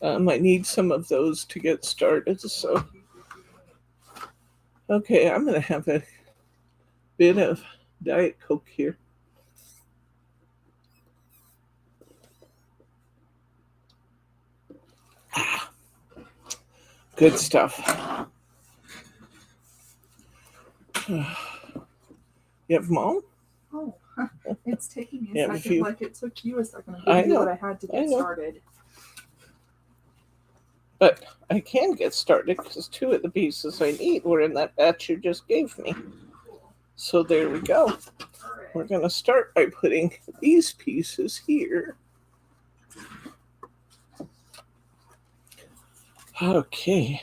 I need some of those to get started, so. Okay, I'm going to have a bit of Diet Coke here. Good stuff. You have Mom? Oh, it's taking me Yeah, a second, you- like it took you a second I to do know, what I had to I get know. started. But I can get started because 2 of the pieces I need were in that batch you just gave me. So there we go. We're going to start by putting these pieces here. Okay.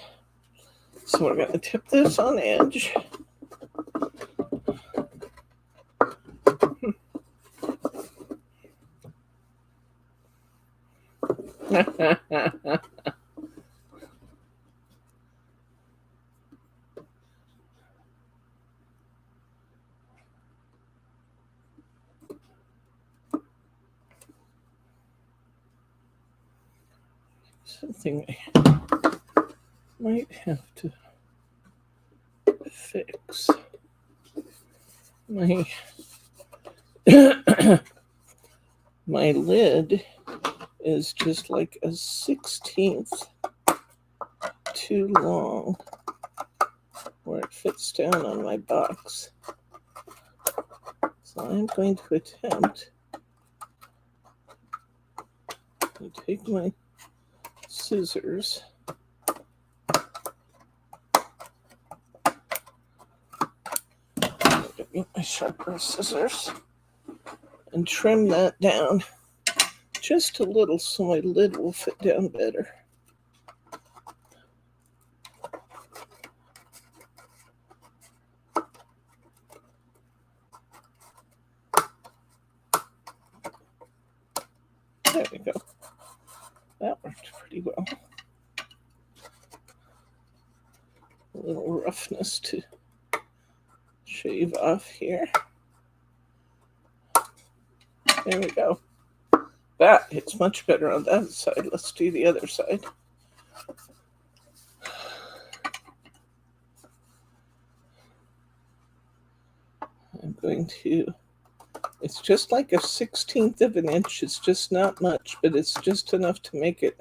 So we're going to tip this on edge. Something I might have to fix. My my lid is just like a 1/16 too long where it fits down on my box. So I'm going to attempt to take my scissors get my sharper scissors and trim that down just a little so my lid will fit down better. There we go. That worked pretty well. A little roughness to shave off here. There we go. That hits much better on that side. Let's do the other side. I'm going to, it's just like a 1/16 of an inch. It's just not much, but it's just enough to make it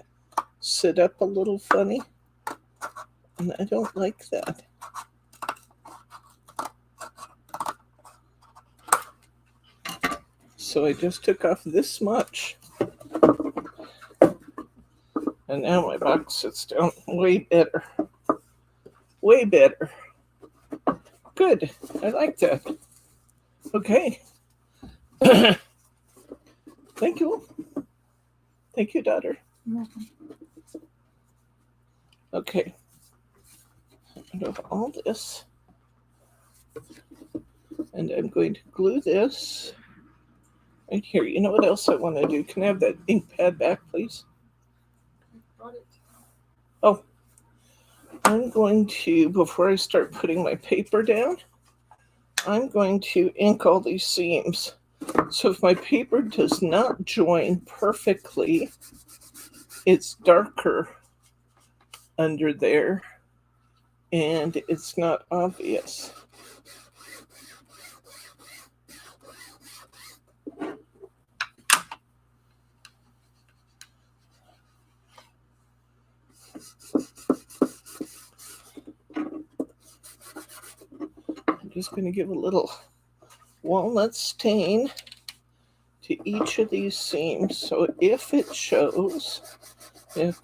sit up a little funny. And I don't like that. So I just took off this much. And now my box sits down way better. Way better. Good. I like that. Okay. Thank you. Thank you, daughter. Okay. Out of all this. And I'm going to glue this right here. You know what else I want to do? Can I have that ink pad back, please? Oh, I'm going to, before I start putting my paper down, I'm going to ink all these seams. So if my paper does not join perfectly, it's darker under there and it's not obvious. I'm just going to give a little walnut stain to each of these seams. So if it shows, if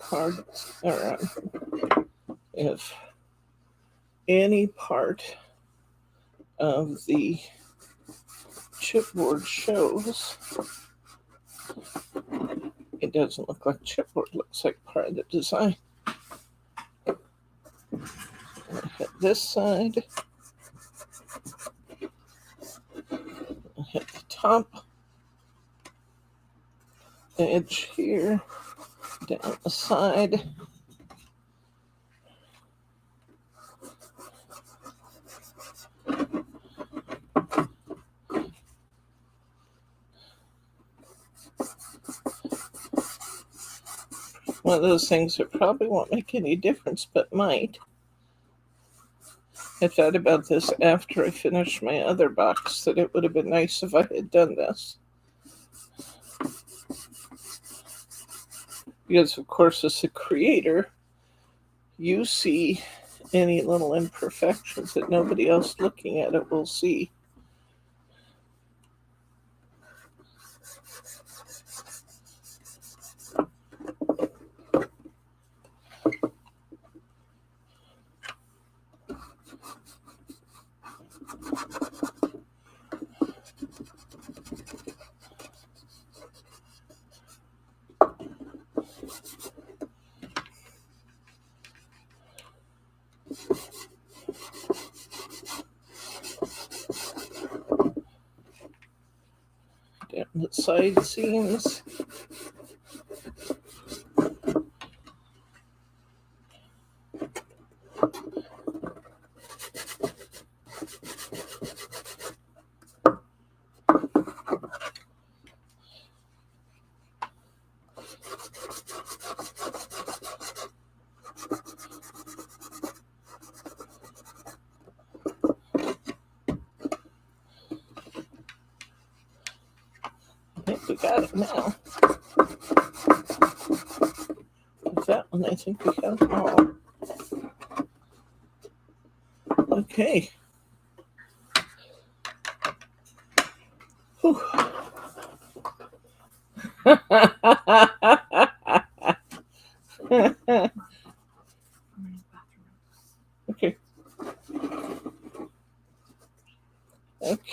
any part of the chipboard shows, it doesn't look like chipboard, it looks like part of the design. I'll hit this side. I'll hit the top edge here, down the side. One of those things that probably won't make any difference, but might. I thought about this after I finished my other box, that it would have been nice if I had done this. Because, of course, as a creator, you see any little imperfections that nobody else looking at it will see. Down the side seams. I think we got it now. With that one, I think we got them all. Okay. Whew. Okay. Okay.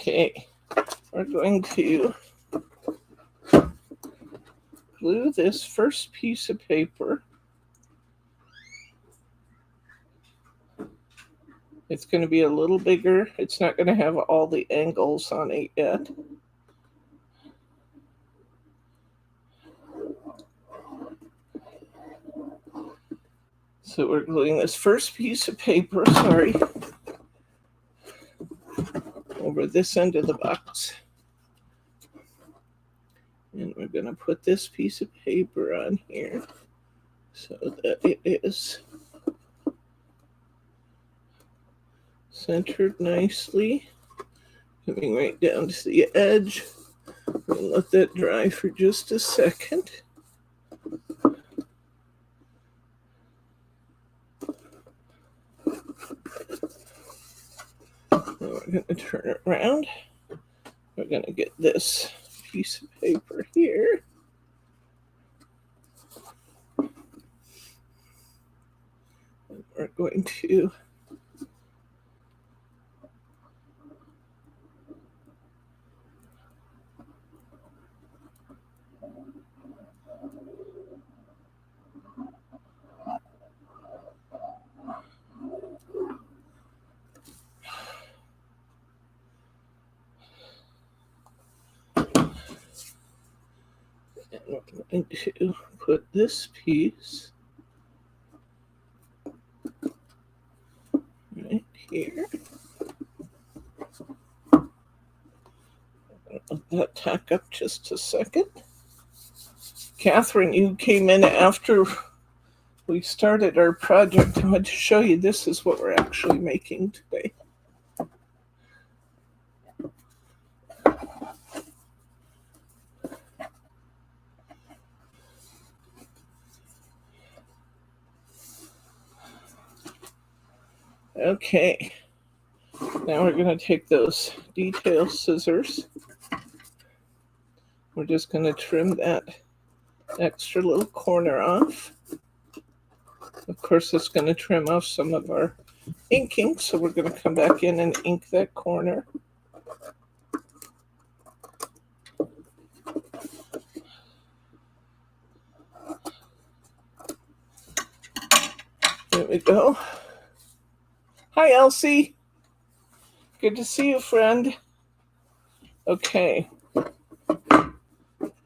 glue this first piece of paper. It's going to be a little bigger. It's not going to have all the angles on it yet. So we're gluing this first piece of paper, over this end of the box. And we're going to put this piece of paper on here so that it is centered nicely, coming right down to the edge. We'll let that dry for just a second. Now we're going to turn it around. We're going to get this piece of paper here. And we're going to put this piece right here. Let that tack up just a second. Catherine, you came in after we started our project. I wanted to show you this is what we're actually making today. Okay, now we're going to take those detail scissors. We're just going to trim that extra little corner off. Of course, it's going to trim off some of our inking, so we're going to come back in and ink that corner. There we go. Hi, Elsie. Good to see you, friend. Okay.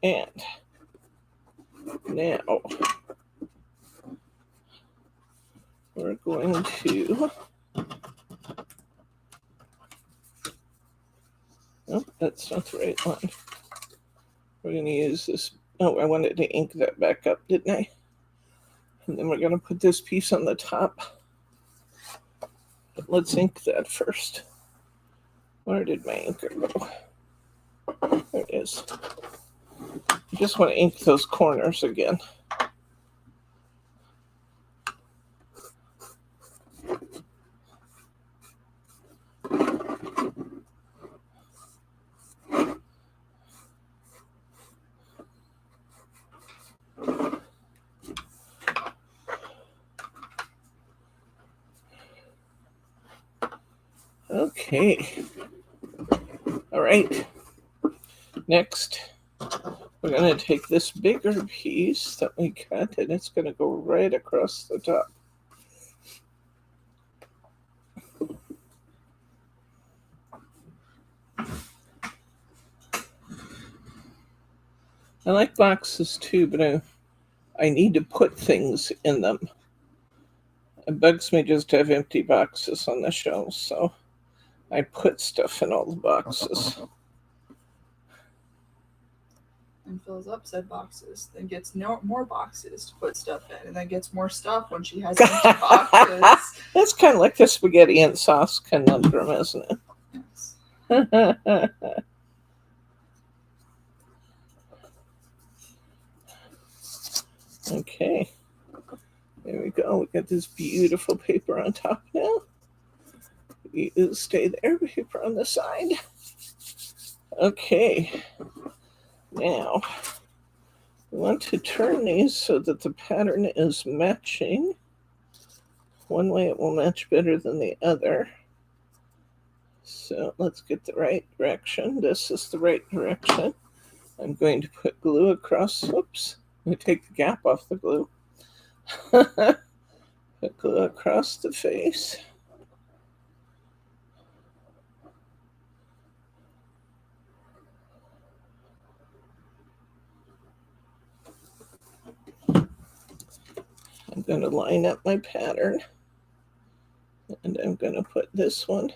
And now we're going to, oh, that's not the right line. We're going to use this. Oh, I wanted to ink that back up, didn't I? And then we're going to put this piece on the top. But let's ink that first. Where did my inker go? There it is. I just want to ink those corners again. Okay. All right. Next, we're going to take this bigger piece that we cut, and it's going to go right across the top. I like boxes too, but I need to put things in them. It bugs me just to have empty boxes on the shelves, so I put stuff in all the boxes. And fills up said boxes, then gets more boxes to put stuff in, and then gets more stuff when she has empty boxes. That's kind of like the spaghetti and sauce conundrum, isn't it? Yes. Okay, there we go. We got this beautiful paper on top now. You stay there, paper on the side. Okay, now we want to turn these so that the pattern is matching. One way it will match better than the other. So let's get the right direction. This is the right direction. I'm going to put glue across, whoops. I'm going to take the gap off the glue. Put glue across the face. I'm going to line up my pattern, and I'm going to put this one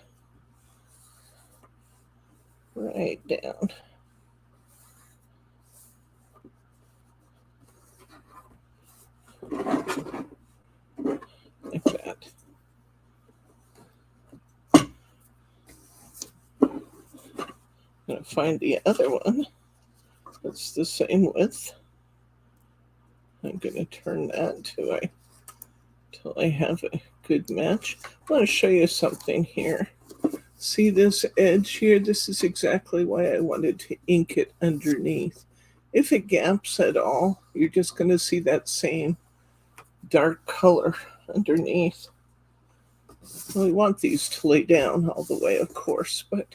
right down. Like that. I'm going to find the other one that's the same width. I'm going to turn that until I have a good match. I want to show you something here. See this edge here? This is exactly why I wanted to ink it underneath. If it gaps at all, you're just going to see that same dark color underneath. We want these to lay down all the way, of course, but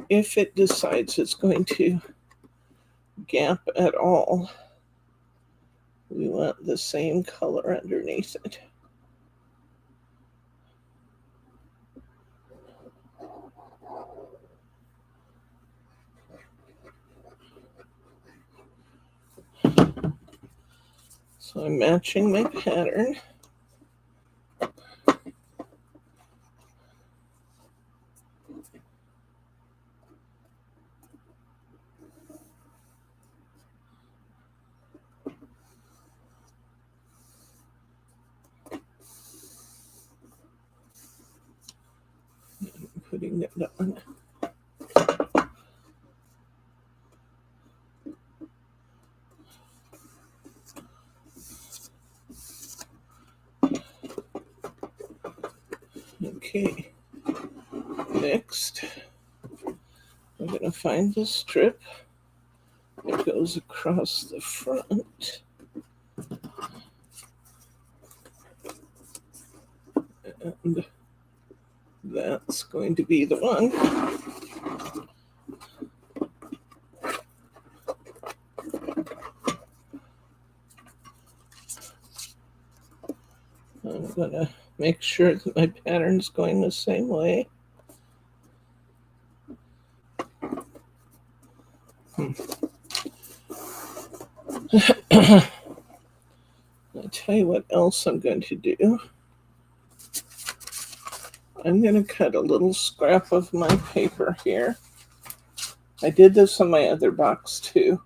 if it decides it's going to gap at all, we want the same color underneath it. So I'm matching my pattern. Putting it on. Okay, next I'm going to find the strip that goes across the front. And that's going to be the one. I'm going to make sure that my pattern's going the same way. I'll tell you what else I'm going to do. I'm going to cut a little scrap of my paper here. I did this on my other box too.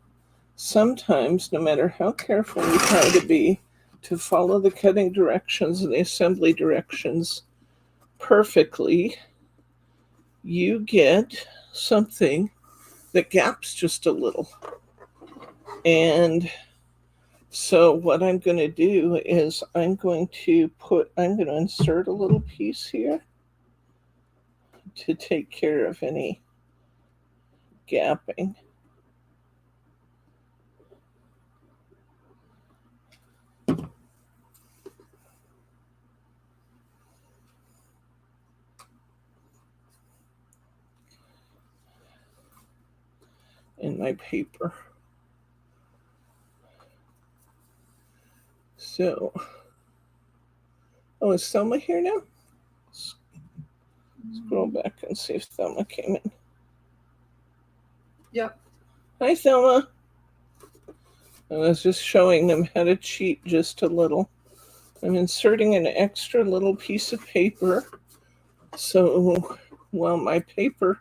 Sometimes, no matter how careful you try to be to follow the cutting directions and the assembly directions perfectly, you get something that gaps just a little. And so what I'm going to do is I'm going to insert a little piece here to take care of any gapping. In my paper. So, is Thelma here now? Scroll back and see if Thelma came in. Yep. Hi, Thelma. I was just showing them how to cheat just a little. I'm inserting an extra little piece of paper. So while my paper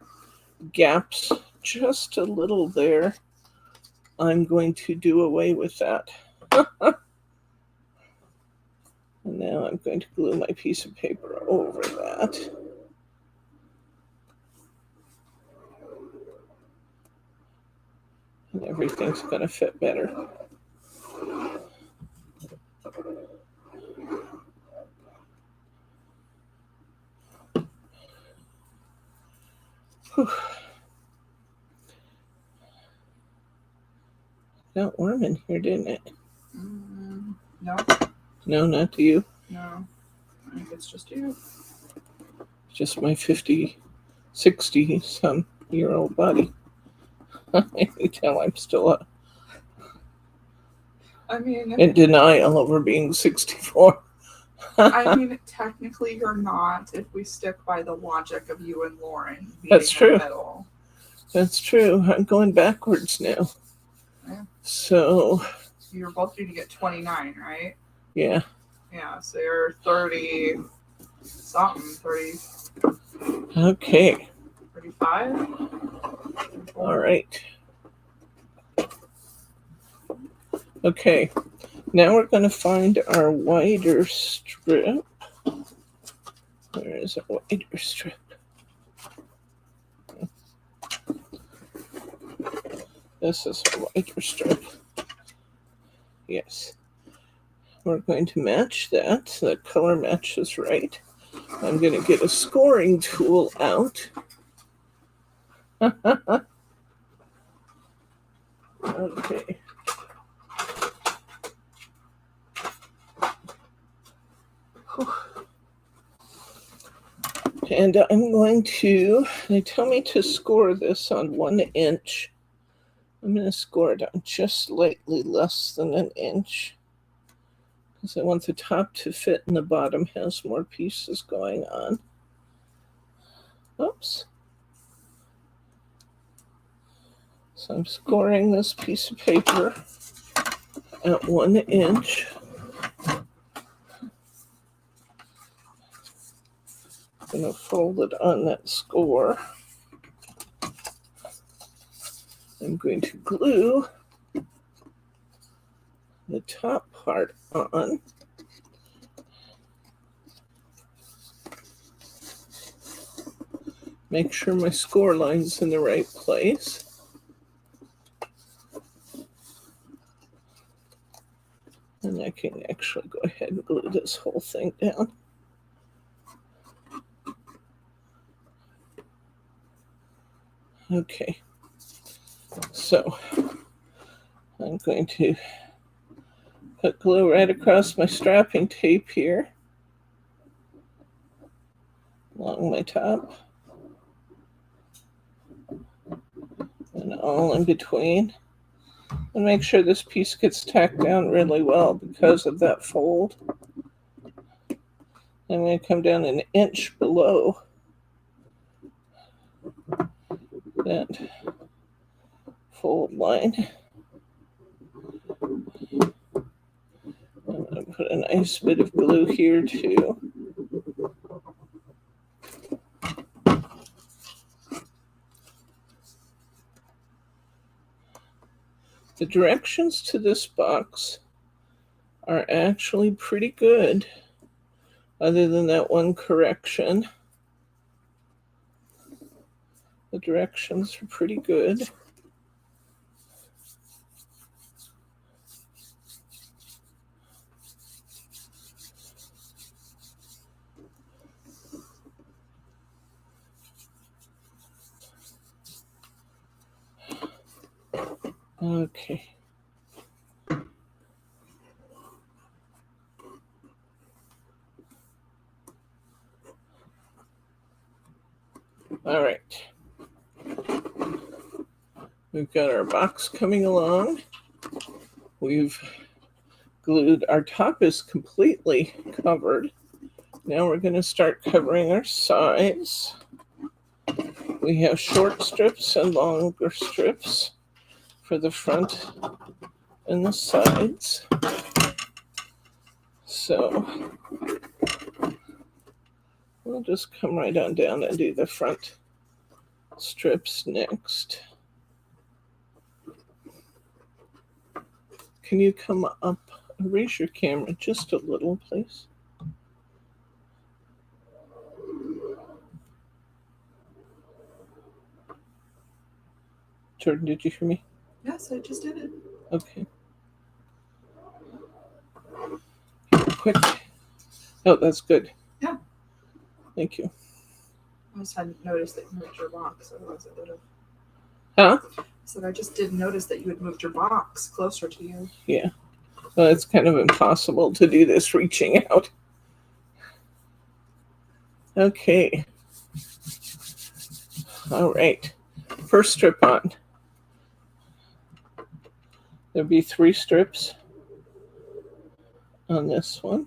gaps just a little there, I'm going to do away with that. And now I'm going to glue my piece of paper over that. And everything's going to fit better. Whew. Got warm in here, didn't it? No. No, not to you. No. I think it's just you. Just my 50, 60 some year old body. I can tell I'm still I mean, in denial over being 64. I mean, technically you're not if we stick by the logic of you and Lauren being That's in true. the middle. That's true. I'm going backwards now. Yeah. So You're both due to get 29, right? yeah. Yeah, so you're 30 something, 30, Okay. 35? All right. Okay. Now we're going to find our wider strip. Where is our wider strip? This is our wider strip. Yes. We're going to match that. So the color matches right. I'm going to get a scoring tool out. Okay. And I'm going to, they tell me to score this on 1 inch. I'm going to score it on just slightly less than an inch, because I want the top to fit and the bottom has more pieces going on. Oops. So I'm scoring this piece of paper at 1 inch. I'm going to fold it on that score. I'm going to glue the top part on. Make sure my score line's in the right place. And I can actually go ahead and glue this whole thing down. Okay, so I'm going to put glue right across my strapping tape here along my top and all in between. And make sure this piece gets tacked down really well because of that fold. I'm going to come down an inch below that fold line. I'm going to put a nice bit of glue here too. The directions to this box are actually pretty good, other than that one correction. The directions are pretty good. Okay. All right. We've got our box coming along. We've glued, our top is completely covered. Now we're going to start covering our sides. We have short strips and longer strips for the front and the sides. So we'll just come right on down and do the front strips next. Can you come up, raise your camera just a little, please? Jordan, did you hear me? Yes, I just did it. Okay. Quick. Oh, that's good. Yeah. Thank you. I just hadn't noticed that you moved your box, otherwise I would have. Huh? I said I just didn't notice that you had moved your box closer to you. Yeah. Well, it's kind of impossible to do this reaching out. Okay. All right. First strip on. There'll be 3 strips. on this one.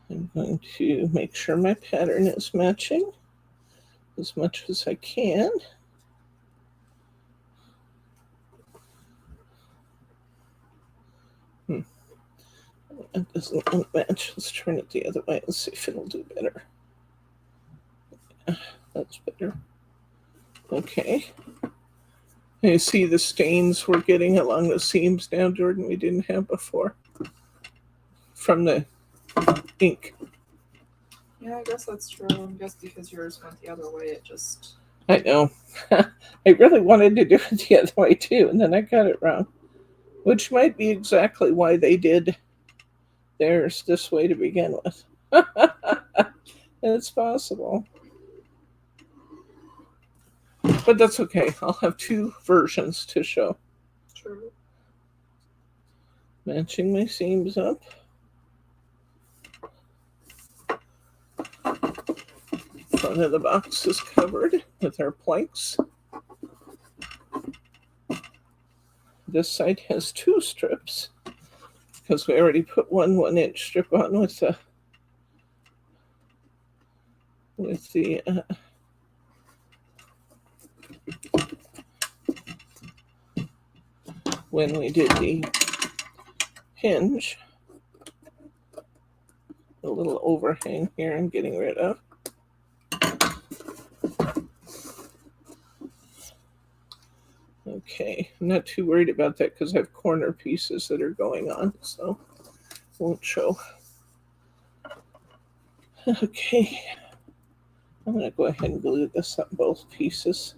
I'm going to make sure my pattern is matching as much as I can. It doesn't match. Let's turn it the other way and see if it'll do better. That's better. Okay. You see the stains we're getting along the seams now, Jordan, we didn't have before from the ink. Yeah, I guess that's true. I guess because yours went the other way, it just... I know. I really wanted to do it the other way too, and then I got it wrong. Which might be exactly why they did theirs this way to begin with. It's possible. But that's okay. I'll have two versions to show. True. Matching my seams up. Front of the box is covered with our planks. This side has two strips because we already put one 1-inch strip on with the when we did the hinge. A little overhang here I'm getting rid of. Okay, I'm not too worried about that because I have corner pieces that are going on, so won't show. Okay, I'm going to go ahead and glue this on both pieces.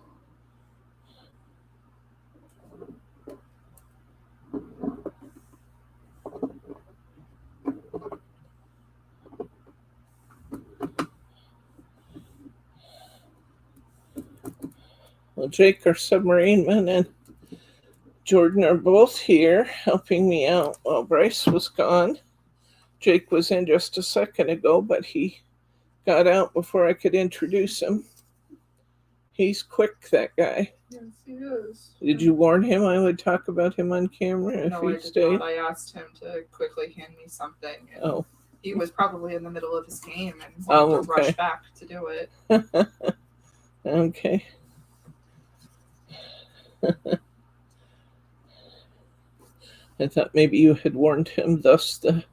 Well, Jake, our submarine man, and Jordan are both here helping me out while Bryce was gone. Jake was in just a second ago, but he got out before I could introduce him. He's quick, that guy. Yes, he is. Did you warn him I would talk about him on camera if No, he I did stayed? not. I asked him to quickly hand me something. And Oh. he was probably in the middle of his game and wanted to rush back to do it. Okay. I thought maybe you had warned him, thus the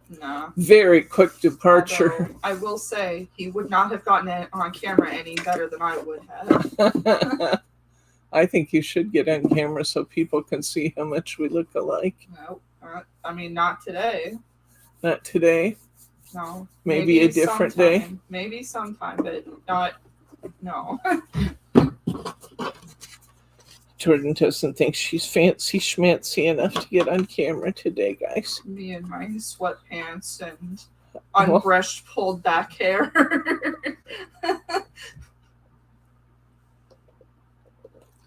very quick departure. Although, I will say, he would not have gotten it on camera any better than I would have. I think you should get on camera so people can see how much we look alike. No, I mean, not today. Not today? No. Maybe a different day? Maybe sometime, but not, no. Jordan doesn't think she's fancy schmancy enough to get on camera today, guys. Me and my sweatpants and unbrushed pulled back hair.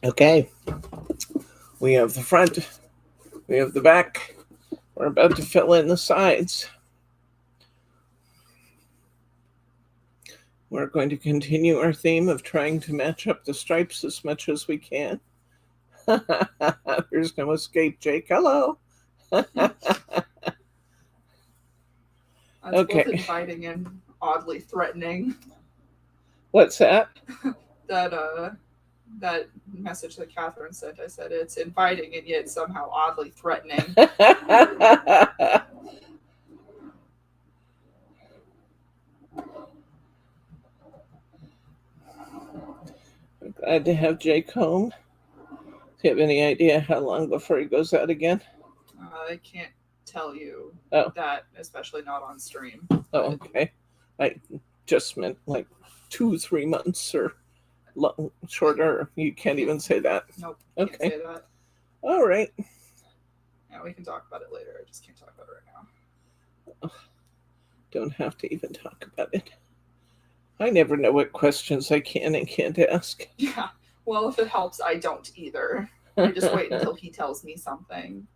Okay. We have the front. We have the back. We're about to fill in the sides. We're going to continue our theme of trying to match up the stripes as much as we can. There's no escape, Jake. Hello. That's Okay. both inviting and oddly threatening. What's that? That message that Catherine sent, I said it's inviting and yet somehow oddly threatening. I'm glad to have Jake home. Do you have any idea how long before he goes out again? I can't tell you that, especially not on stream. Oh, okay. I just meant like 2-3 months or shorter. You can't even say that. Nope. Okay. Can't say that. All right. Yeah, we can talk about it later. I just can't talk about it right now. Don't have to even talk about it. I never know what questions I can and can't ask. Yeah. Well, if it helps, I don't either. I just wait until he tells me something.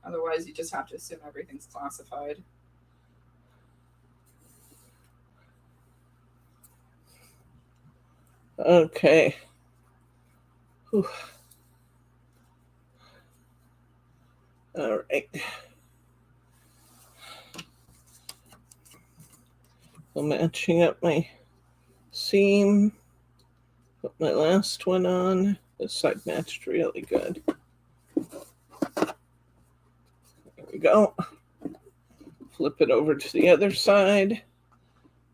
Otherwise, you just have to assume everything's classified. Okay. Whew. All right. I'm matching up my seam. Put my last one on. This side matched really good. There we go. Flip it over to the other side.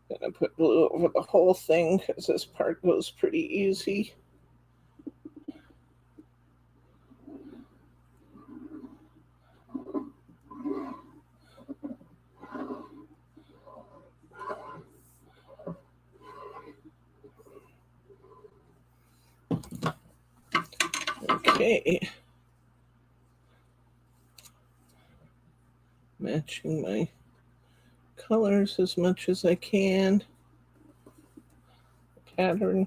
Gonna put glue over the whole thing because this part goes pretty easy. Okay. Matching my colors as much as I can. Pattern.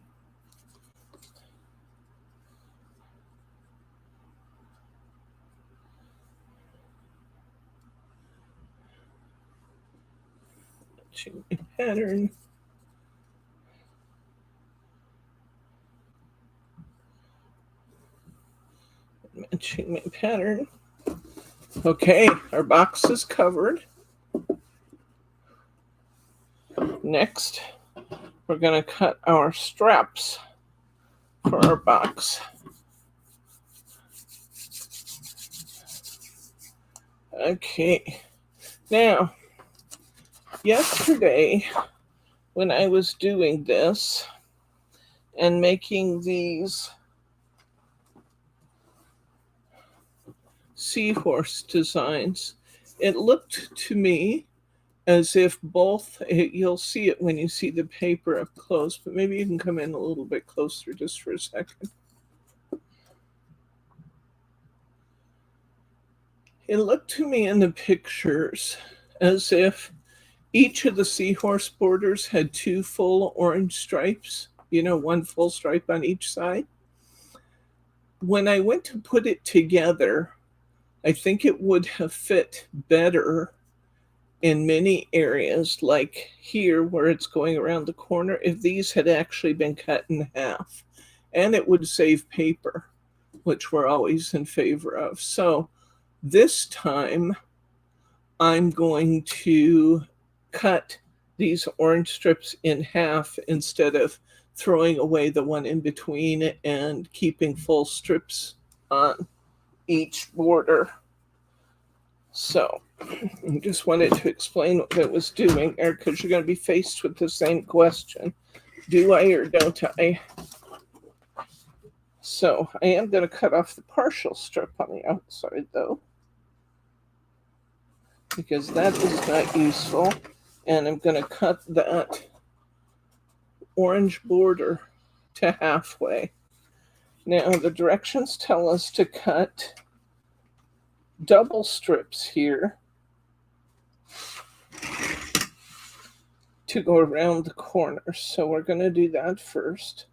Matching my pattern. Matching my pattern. Okay, our box is covered. Next, we're going to cut our straps for our box. Okay, now, yesterday when I was doing this and making these seahorse designs, it looked to me as if both, you'll see it when you see the paper up close, but maybe you can come in a little bit closer just for a second. It looked to me in the pictures as if each of the seahorse borders had two full orange stripes, one full stripe on each side. When I went to put it together, I think it would have fit better in many areas, like here where it's going around the corner, if these had actually been cut in half. And it would save paper, which we're always in favor of. So this time, I'm going to cut these orange strips in half instead of throwing away the one in between and keeping full strips on each border. So I just wanted to explain what I was doing there because you're going to be faced with the same question. Do I or don't I? So I am going to cut off the partial strip on the outside though, because that is not useful. And I'm going to cut that orange border to halfway. Now the directions tell us to cut double strips here to go around the corners. So we're going to do that first.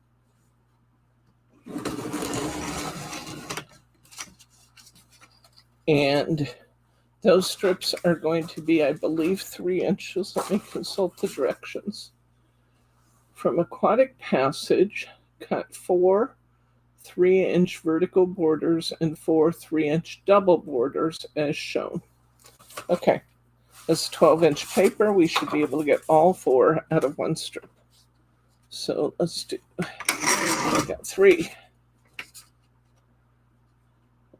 And those strips are going to be, I believe, 3 inches. Let me consult the directions. From Aquatic Passage, cut 4 3-inch vertical borders and 4 3-inch double borders as shown. Okay, that's 12-inch paper. We should be able to get all 4 out of one strip. So let's do, we got 3.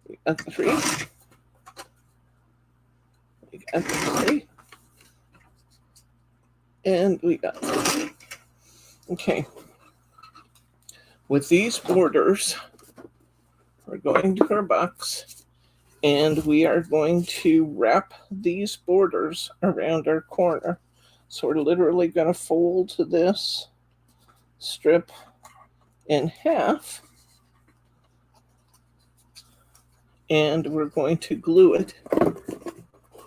We got 3. We got 3. And we got 3. Okay. With these borders, we're going to our box and we are going to wrap these borders around our corner. So we're literally going to fold this strip in half and we're going to glue it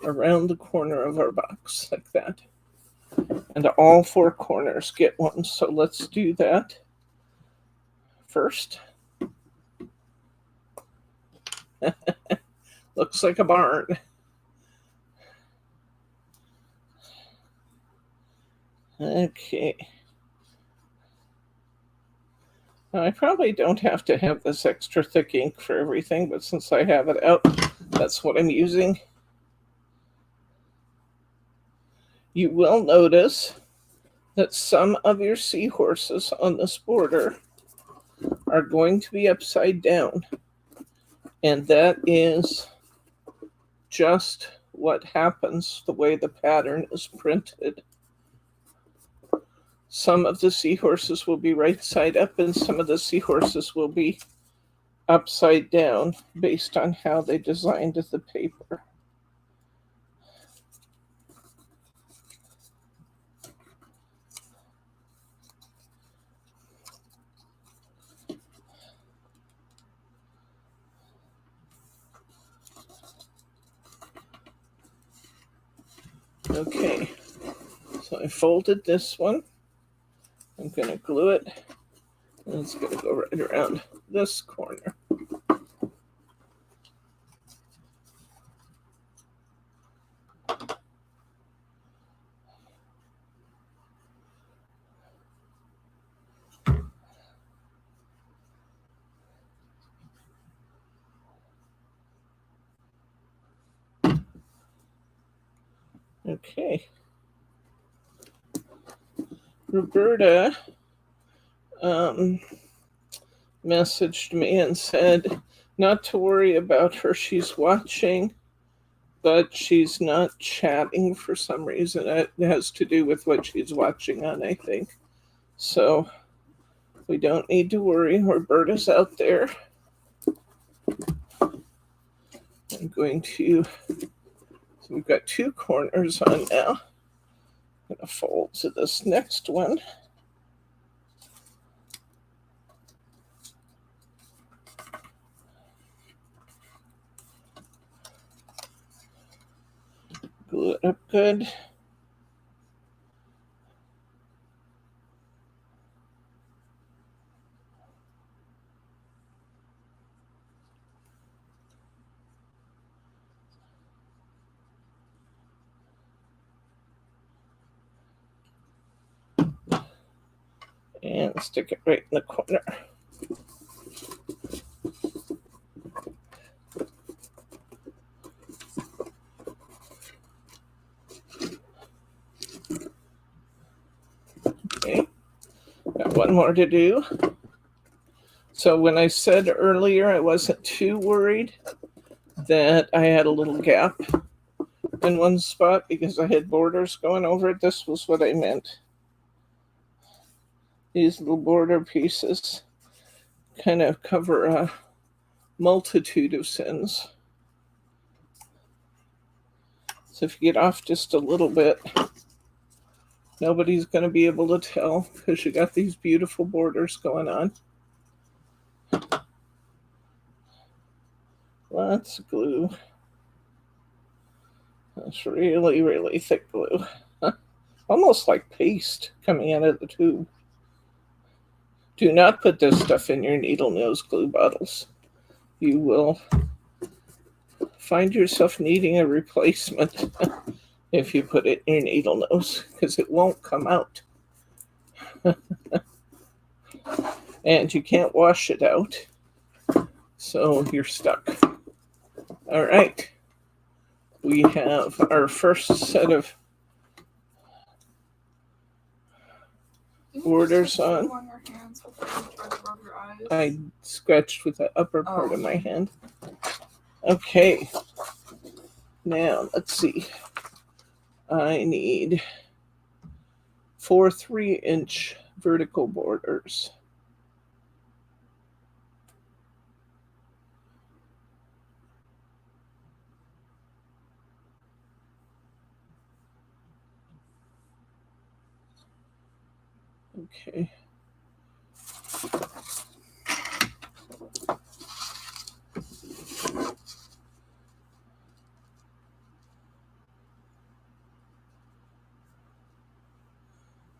around the corner of our box like that. And all 4 corners get one. So let's do that first. Looks like a barn. Okay. I probably don't have to have this extra thick ink for everything, but since I have it out, that's what I'm using. You will notice that some of your seahorses on this border are going to be upside down. And that is just what happens the way the pattern is printed. Some of the seahorses will be right side up and some of the seahorses will be upside down based on how they designed the paper. Okay, so I folded this one. I'm going to glue it, and it's going to go right around this corner. Okay. Roberta messaged me and said not to worry about her. She's watching, but she's not chatting for some reason. It has to do with what she's watching on, I think. So we don't need to worry. Roberta's out there. I'm going to, so we've got 2 corners on now. I'm going to fold to this next one. Glue it up good. And stick it right in the corner. Okay, got one more to do. So when I said earlier I wasn't too worried that I had a little gap in one spot because I had borders going over it, this was what I meant. These little border pieces kind of cover a multitude of sins. So if you get off just a little bit, nobody's going to be able to tell because you got these beautiful borders going on. Lots of glue. That's really, really thick glue. Almost like paste coming out of the tube. Do not put this stuff in your needle nose glue bottles. You will find yourself needing a replacement if you put it in your needle nose because it won't come out. And you can't wash it out, so you're stuck. All right, we have our first set of borders on. I scratched with the upper part of my hand. Okay, now let's see. I need 4 3-inch vertical borders. Okay.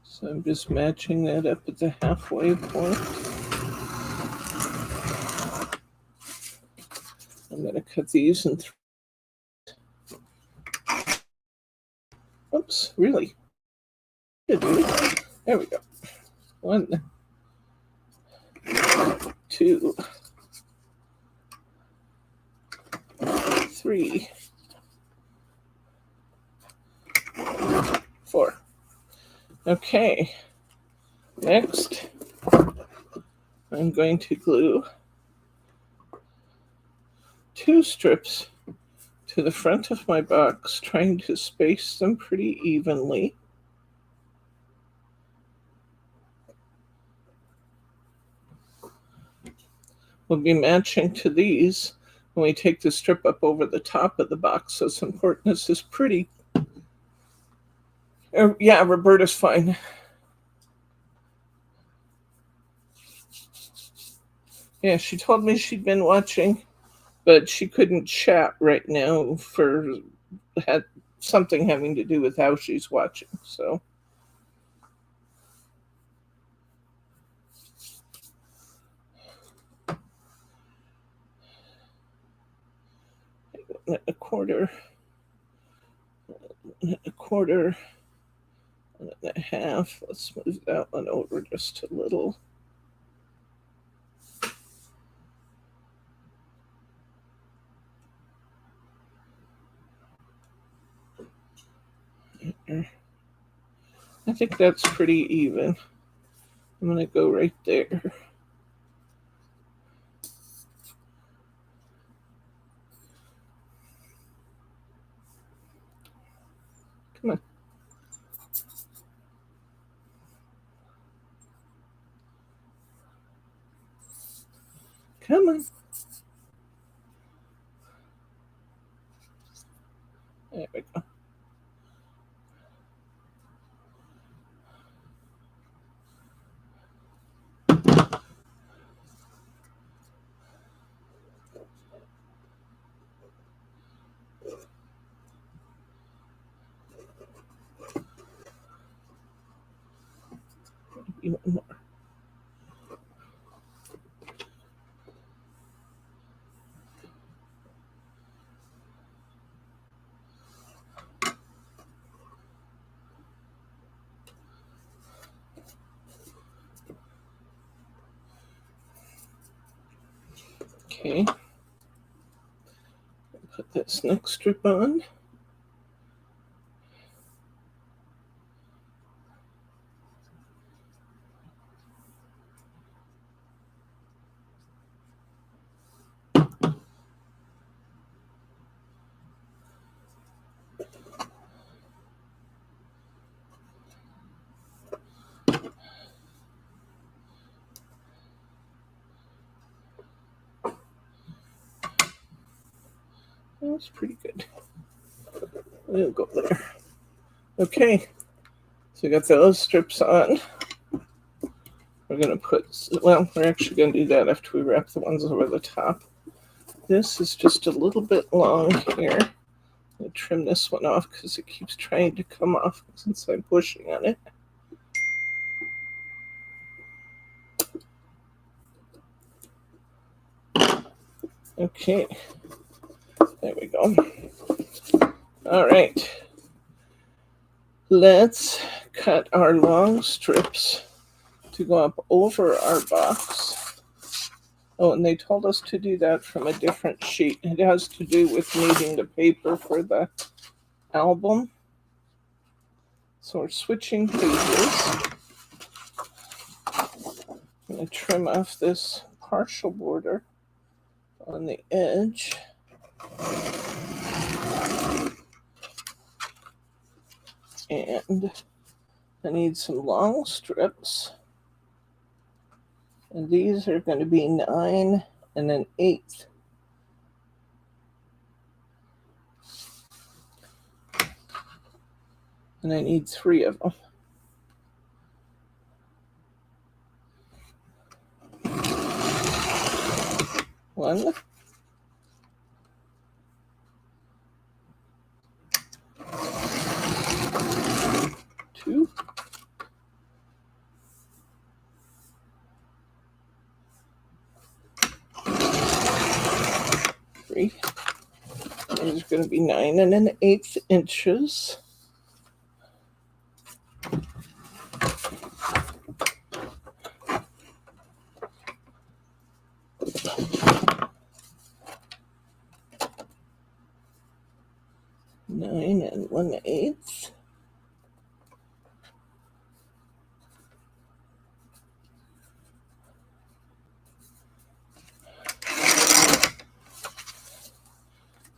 So I'm just matching that up at the halfway point. I'm going to cut these in 3. Oops, really? There we go. 1, 2, 3, 4. Okay, next I'm going to glue 2 strips to the front of my box, trying to space them pretty evenly. Will be matching to these when we take the strip up over the top of the box. So it's important this is pretty. Yeah, Roberta's fine. Yeah, she told me she'd been watching, but she couldn't chat right now for had something having to do with how she's watching. So a quarter, a quarter, and a half. Let's move that one over just a little. I think that's pretty even. I'm going to go right there. Come on. Come on. There we go. Even more. Okay. Put this next strip on. That's pretty good. We'll go there. Okay, so we got those strips on. We're going to put, well, we're actually going to do that after we wrap the ones over the top. This is just a little bit long here. I'll trim this one off because it keeps trying to come off since I'm pushing on it. Okay, there we go. All right, let's cut our long strips to go up over our box. Oh, and they told us to do that from a different sheet. It has to do with needing the paper for the album. So we're switching pages. I'm going to trim off this partial border on the edge. And I need some long strips. And these are going to be 9 and 1/8. And I need 3 of them. One, 2, 3. These are going to be 9 and 1/8 inches. 9 1/8.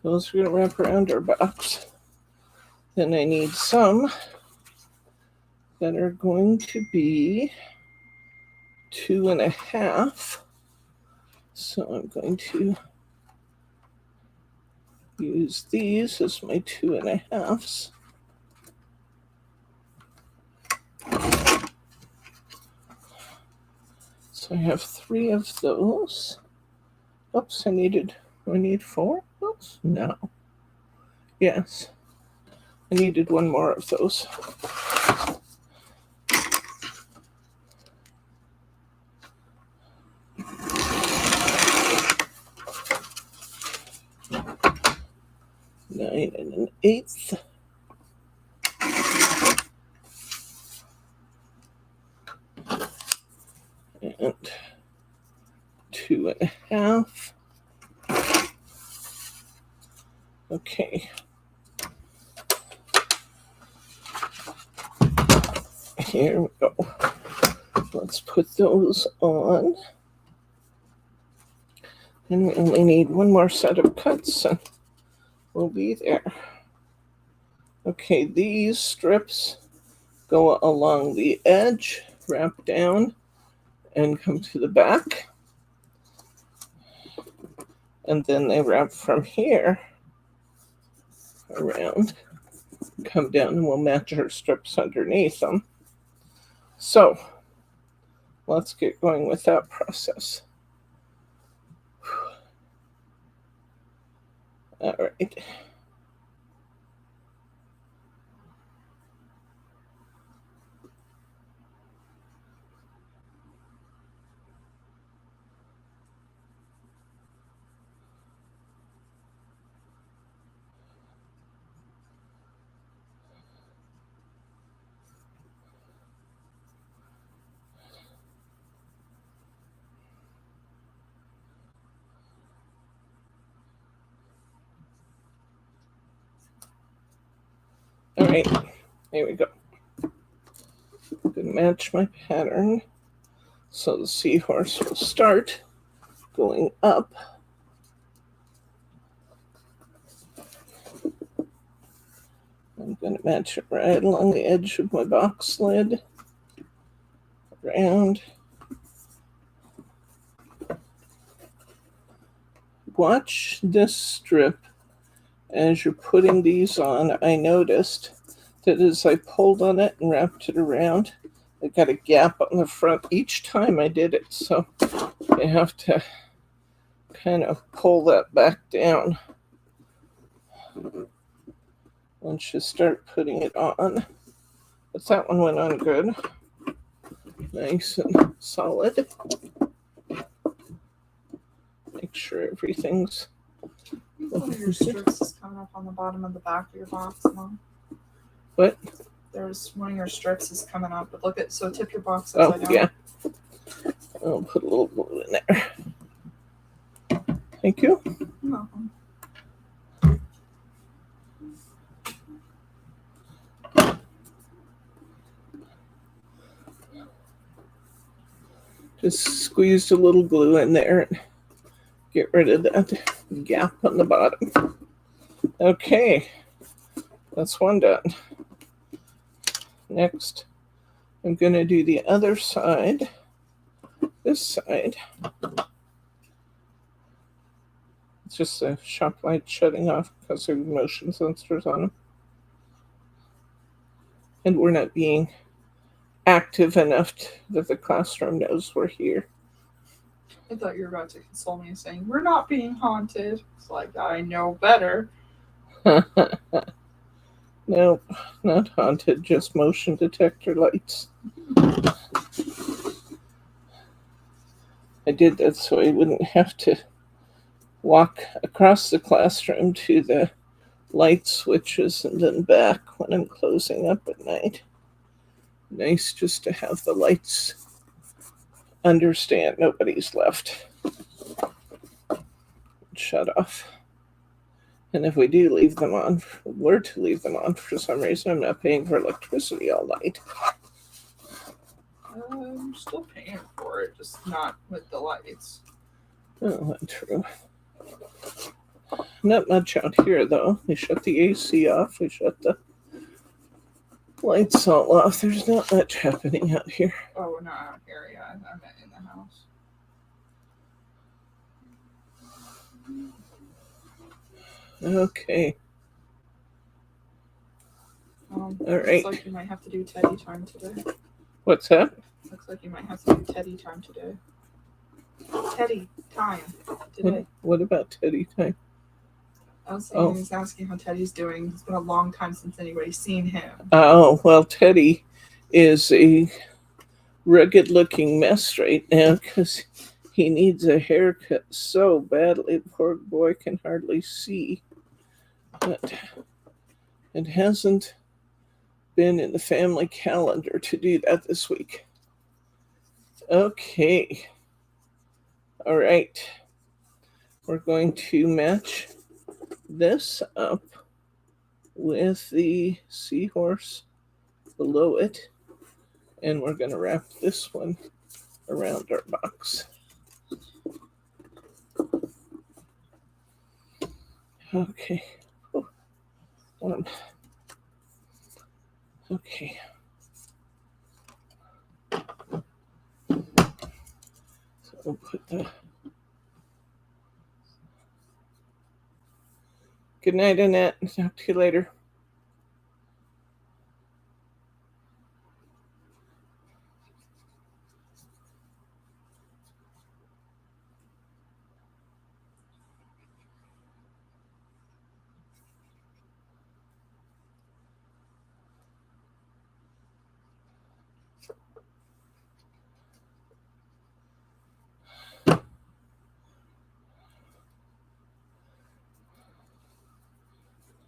Those are going to wrap around our box. Then I need some that are going to be 2 1/2. So I'm going to use these as my 2 1/2s. So I have 3 of those. Oops, I need 4? Oops, no. Yes, I needed 1 more of those. Nine 1/8. And 2 1/2. Okay. Here we go. Let's put those on. And we only need 1 more set of cuts and we'll be there. Okay, these strips go along the edge, wrap down, and come to the back. And then they wrap from here around, come down, and we'll match our strips underneath them. So let's get going with that process. All right. All right, here we go. I'm going to match my pattern. So the seahorse will start going up. I'm going to match it right along the edge of my box lid. Around. Watch this strip as you're putting these on. I noticed that as I pulled on it and wrapped it around, I got a gap on the front each time I did it. So I have to kind of pull that back down once you start putting it on. But that one went on good. Nice and solid. Make sure everything's... One of your strips is coming up on the bottom of the back of your box, Mom. What? There's one of your strips is coming up, but look at, so tip your box Oh, upside down. yeah. I'll put a little glue in there. Thank you. You're welcome. Just squeezed a little glue in there and get rid of that gap on the bottom. Okay, that's one done. Next, I'm going to do the other side, this side. It's just a shop light shutting off because there's motion sensors on them. And we're not being active enough that the classroom knows we're here. I thought you were about to console me saying, we're not being haunted. It's like, I know better. Nope, not haunted, just motion detector lights. I did that so I wouldn't have to walk across the classroom to the light switches and then back when I'm closing up at night. Nice just to have the lights understand nobody's left. shut off. And if we do leave them on, were to leave them on for some reason, I'm not paying for electricity all night. I'm still paying for it, just not with the lights. Oh, that's true. Not much out here, though. We shut the AC off. We shut the lights all off. There's not much happening out here. Oh, we're not out here yet. I meant in the house. Okay. All right. Looks like you might have to do Teddy time today. What's that? Looks like you might have to do Teddy time today. Teddy time today. What about Teddy time? I was saying, he was asking how Teddy's doing. It's been a long time since anybody's seen him. Oh, well, Teddy is a rugged-looking mess right now because he needs a haircut so badly. The poor boy can hardly see. But it hasn't been in the family calendar to do that this week. Okay. All right. We're going to match this up with the seahorse below it, and we're going to wrap this one around our box. Okay. Oh, one. Okay. So we'll put the... Good night, Annette. Talk to you later.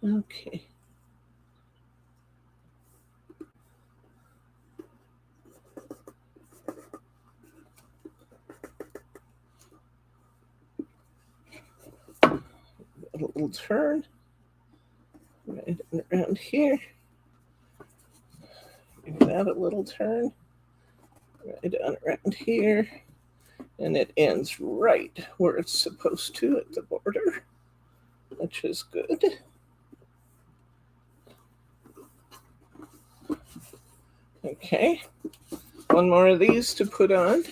Okay. A little turn right around here. Give that a little turn right on around here, and it ends right where it's supposed to at the border, which is good. Okay, one more of these to put on.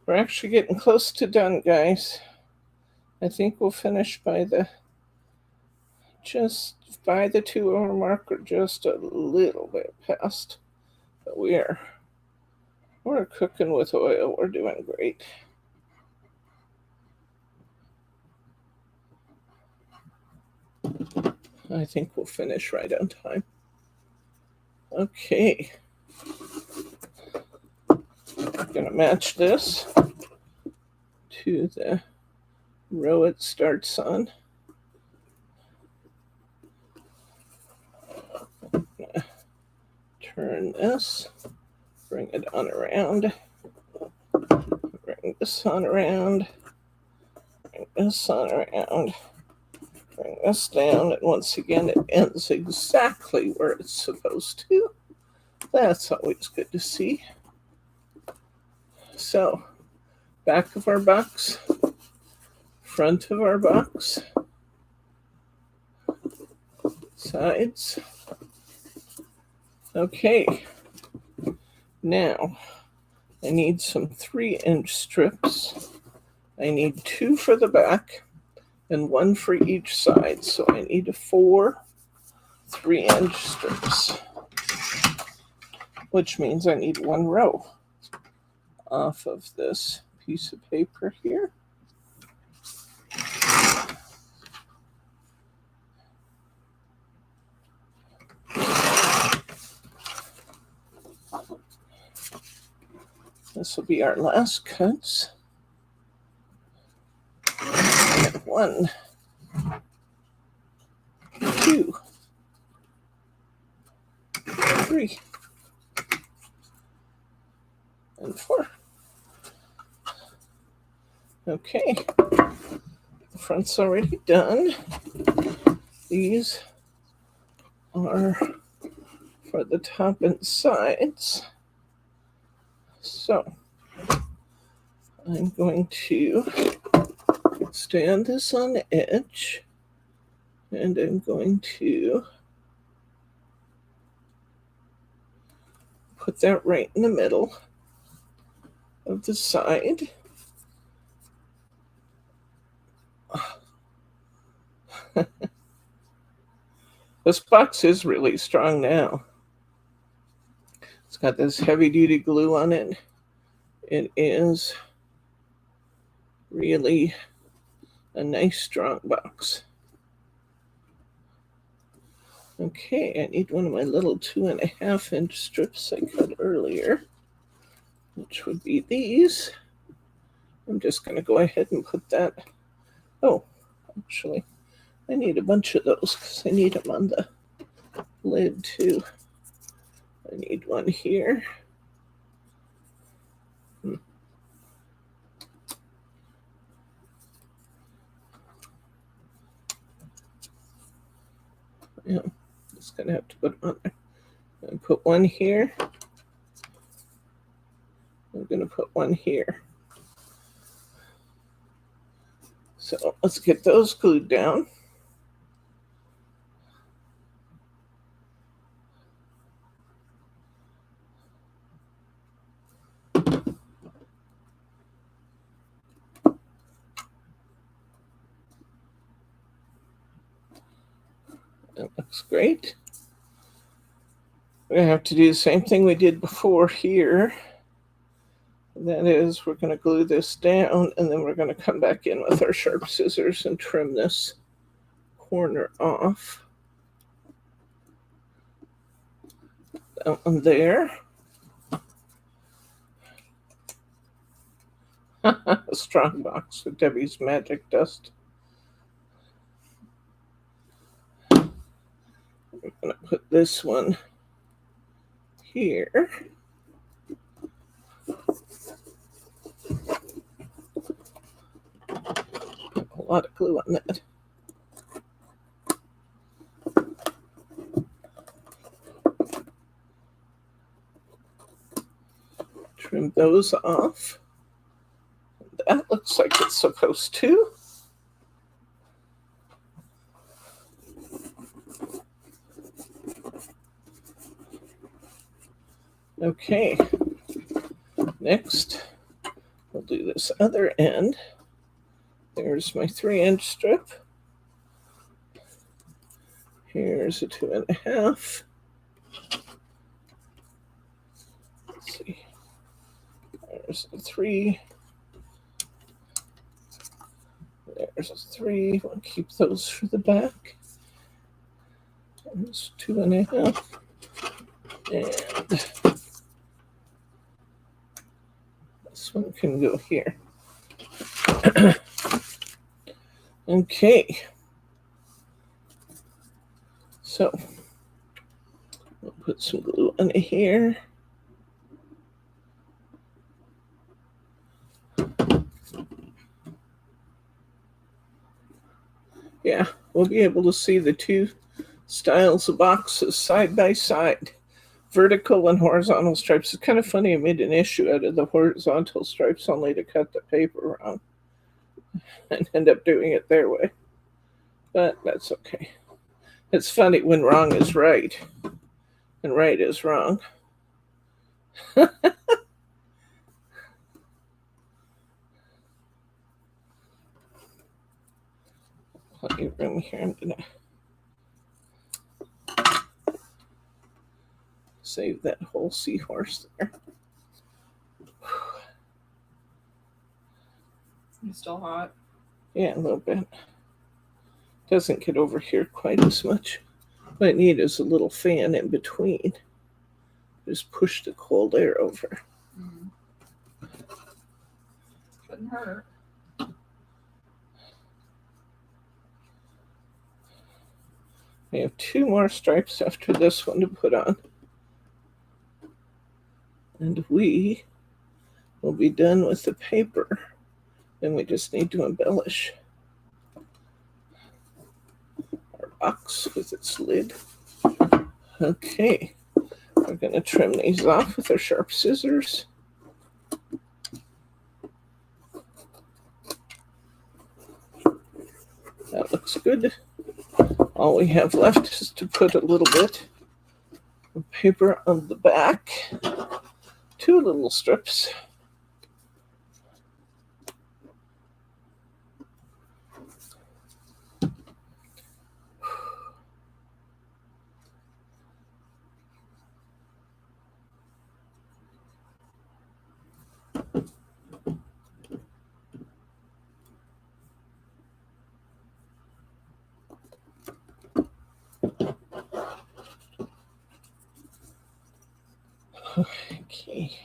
We're actually getting close to done, guys. I think we'll finish by the 2-hour mark, or just a little bit past. But we're cooking with oil. We're doing great. I think we'll finish right on time. Okay. I'm going to match this to the row it starts on. Turn this, bring it on around, bring this on around, bring this on around, bring this down, and once again it ends exactly where it's supposed to. That's always good to see. So, back of our box, front of our box, sides. Okay, now I need some 3-inch strips. I need 2 for the back and 1 for each side. So I need 4 3-inch strips, which means I need 1 row off of this piece of paper here. This will be our last cuts. And 1, 2, 3, and 4. Okay, the front's already done. These are for the top and sides. So I'm going to stand this on the edge, and I'm going to put that right in the middle of the side. This box is really strong now. It's got this heavy-duty glue on it. It is really a nice strong box. Okay, I need one of my little 2.5-inch strips I cut earlier, which would be these. I'm just going to go ahead and put that. Oh, actually, I need a bunch of those because I need them on the lid too. I need one here. Yeah, just gonna have to put it on there. I'm put one here. I'm gonna put one here. So let's get those glued down. That looks great. We're gonna have to do the same thing we did before here. That is, we're gonna glue this down, and then we're gonna come back in with our sharp scissors and trim this corner off. That one there. A strong box with Debbie's magic dust. We're gonna put this one here. A lot of glue on that. Trim those off. That looks like it's supposed to. Okay, next we'll do this other end. There's my 3-inch strip. Here's a 2.5. Let's see. There's a 3. There's a 3. We'll keep those for the back. There's 2.5. And this one can go here. Okay. So we'll put some glue on here. Yeah, we'll be able to see the two styles of boxes side by side. Vertical and horizontal stripes. It's kind of funny I made an issue out of the horizontal stripes only to cut the paper wrong and end up doing it their way. But that's okay. It's funny when wrong is right and right is wrong. Plenty of room here. I'm gonna save that whole seahorse there. It's still hot. Yeah, a little bit. Doesn't get over here quite as much. What I need is a little fan in between. Just push the cold air over. Shouldn't hurt. I have 2 more stripes after this one to put on. And we will be done with the paper Then we just need to embellish our box with its lid. Okay, we're going to trim these off with our sharp scissors. That looks good. All we have left is to put a little bit of paper on the back. 2 little strips. Okay.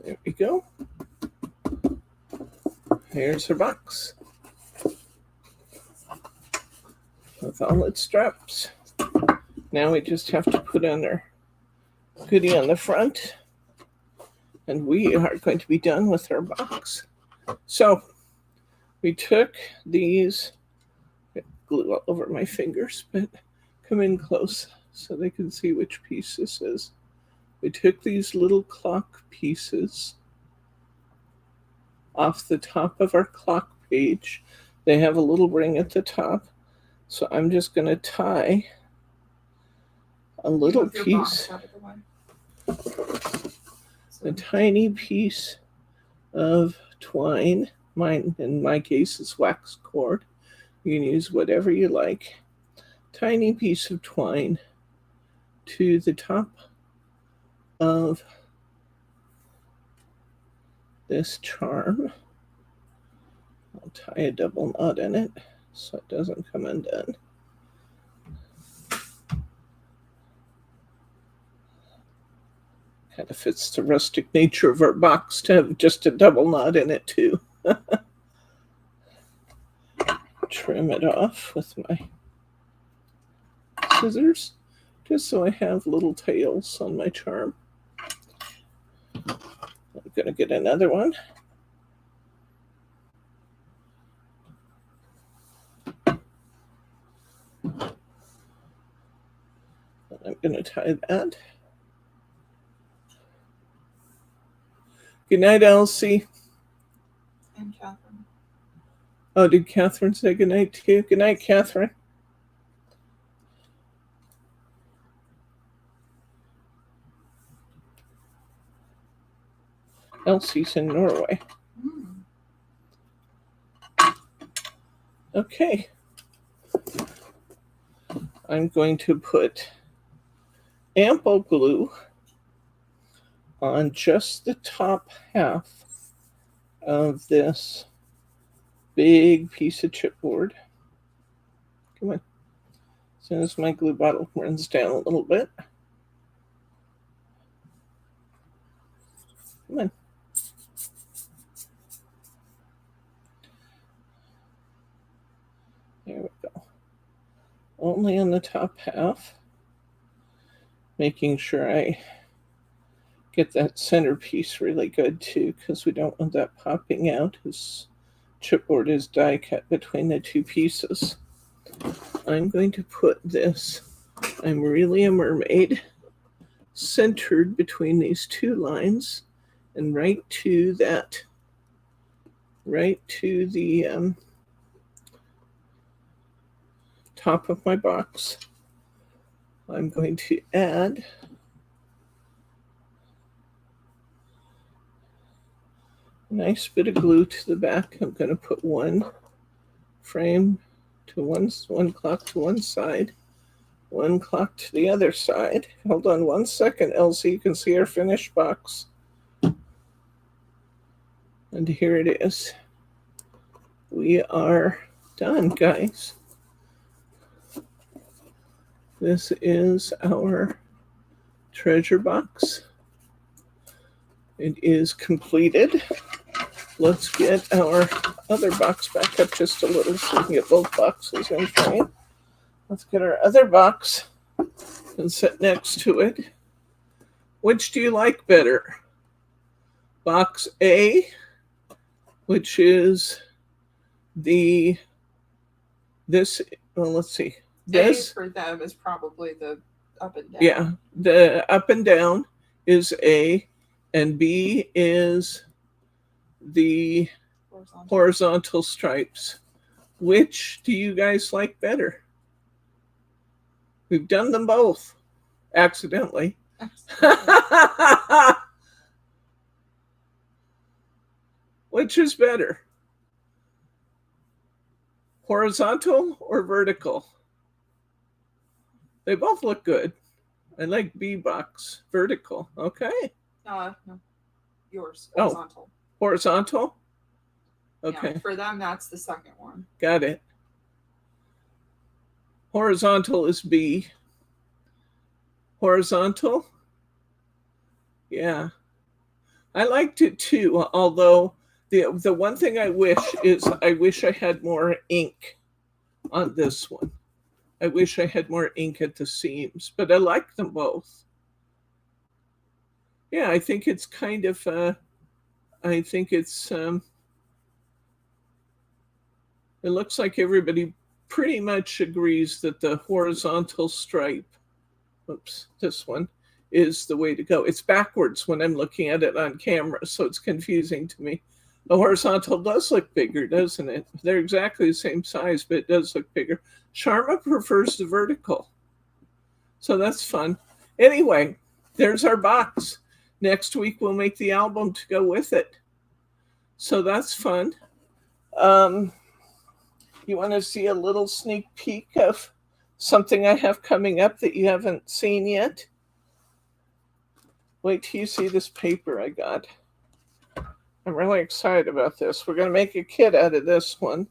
There we go. Here's her box with all its straps. Now we just have to put on our goodie on the front, and we are going to be done with our box. So we took these, glue all over my fingers, but come in close so they can see which piece this is. We took these little clock pieces off the top of our clock page. They have a little ring at the top, so I'm just going to tie a little piece, a tiny piece of twine. Mine, in my case, is wax cord. You can use whatever you like. Tiny piece of twine to the top of this charm. I'll tie a double knot in it so it doesn't come undone. Kind of fits the rustic nature of our box to have just a double knot in it too. Trim it off with my scissors just so I have little tails on my charm. I'm going to get another one. I'm going to tie that. Good night, Elsie. And Catherine. Oh, did Catherine say good night to you? Good night, Catherine. Elsie's in Norway. Okay. I'm going to put ample glue on just the top half of this big piece of chipboard. Come on. As soon as my glue bottle runs down a little bit. Come on. There we go. Only on the top half. Making sure I get that center piece really good too, because we don't want that popping out. This chipboard is die cut between the 2 pieces. I'm going to put this, I'm really a mermaid, centered between these 2 lines and right to the top of my box. I'm going to add a nice bit of glue to the back. I'm going to put one frame to one clock to one side, one clock to the other side. Hold on 1 second, Elsie. You can see our finished box. And here it is. We are done, guys. This is our treasure box. It is completed. let's get our other box back up just a little so we can get both boxes in frame. Let's get our other box and sit next to it. Which do you like better? Box A, which is let's see. This A for them is probably the up and down. Yeah, the up and down is A, and B is the horizontal stripes. Which do you guys like better? We've done them both accidentally. Which is better? Horizontal or vertical? They both look good. I like B box. Vertical. Okay. No. Yours. Oh. Horizontal. Horizontal? Okay. Yeah, for them, that's the second one. Got it. Horizontal is B. Horizontal? Yeah. I liked it too, although the one thing I wish I had more ink on this one. I wish I had more ink at the seams, but I like them both. Yeah, I think it's kind of, I think it's, it looks like everybody pretty much agrees that the horizontal stripe, this one, is the way to go. It's backwards when I'm looking at it on camera, so it's confusing to me. The horizontal does look bigger, doesn't it? They're exactly the same size, but it does look bigger. Sharma prefers the vertical. So that's fun. Anyway, there's our box. Next week, we'll make the album to go with it. So that's fun. You want to see a little sneak peek of something I have coming up that you haven't seen yet? Wait till you see this paper I got. I'm really excited about this. We're going to make a kit out of this one.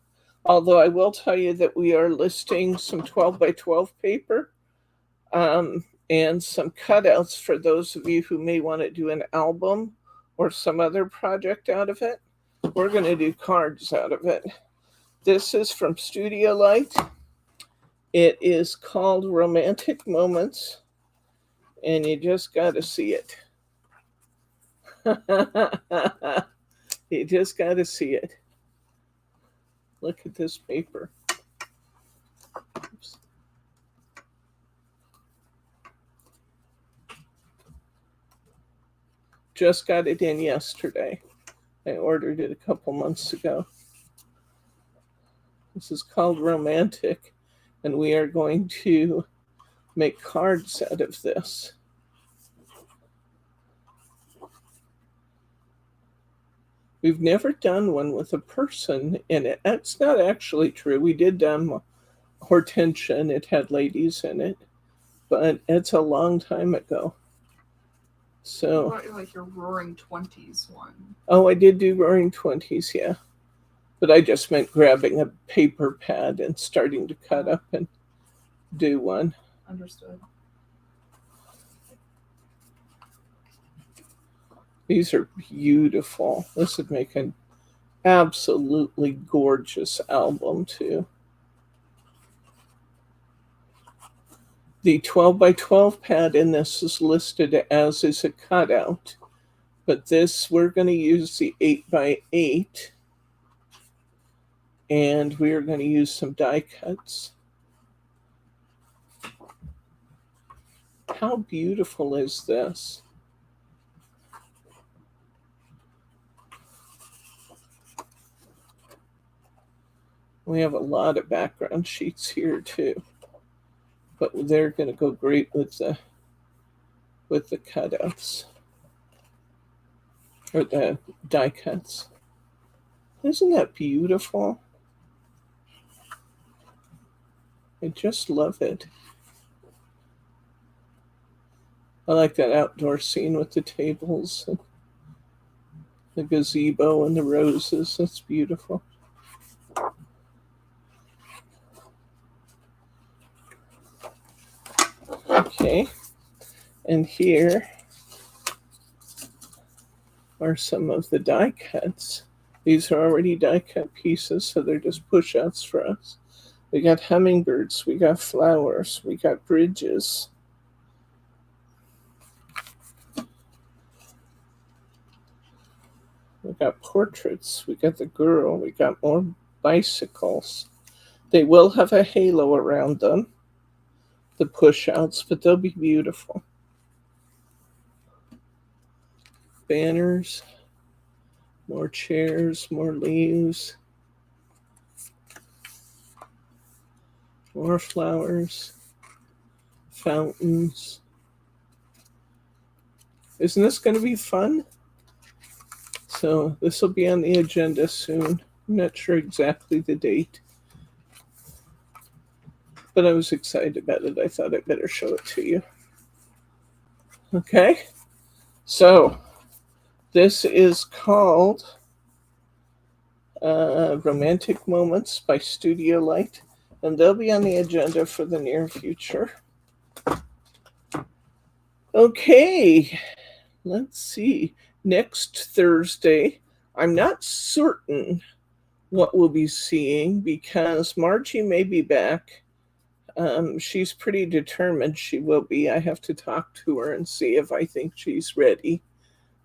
Although I will tell you that we are listing some 12 by 12 paper and some cutouts for those of you who may want to do an album or some other project out of it. We're going to do cards out of it. This is from Studio Light. It is called Romantic Moments, and you just got to see it. You just got to see it. Look at this paper. Oops. Just got it in yesterday. I ordered it a couple months ago. This is called Romantic, and we are going to make cards out of this. We've never done one with a person in it. That's not actually true. We did Hortensia, and it had ladies in it, but it's a long time ago. So, What about like your Roaring 20s one? Oh, I did do Roaring 20s, yeah. But I just meant grabbing a paper pad and starting to cut up and do one. Understood. These are beautiful. This would make an absolutely gorgeous album, too. The 12 by 12 pad in this is listed as is a cutout, but this, we're going to use the 8 by 8, and we are going to use some die cuts. How beautiful is this? We have a lot of background sheets here too, but they're going to go great with the cutouts or the die cuts. Isn't that beautiful? I just love it. I like that outdoor scene with the tables and the gazebo and the roses. That's beautiful. Okay, and here are some of the die cuts. These are already die cut pieces, so they're just push outs for us. We got hummingbirds, we got flowers, we got bridges. We got portraits, we got the girl, we got more bicycles. They will have a halo around them, the push outs, but they'll be beautiful. Banners, more chairs, more leaves, more flowers, fountains. Isn't this going to be fun? So this will be on the agenda soon. I'm not sure exactly the date, but I was excited about it. I thought I'd better show it to you. Okay, so this is called Romantic Moments by Studio Light, and they'll be on the agenda for the near future. Okay, let's see. Next Thursday, I'm not certain what we'll be seeing because Margie may be back. She's pretty determined she will be. I have to talk to her and see if I think she's ready.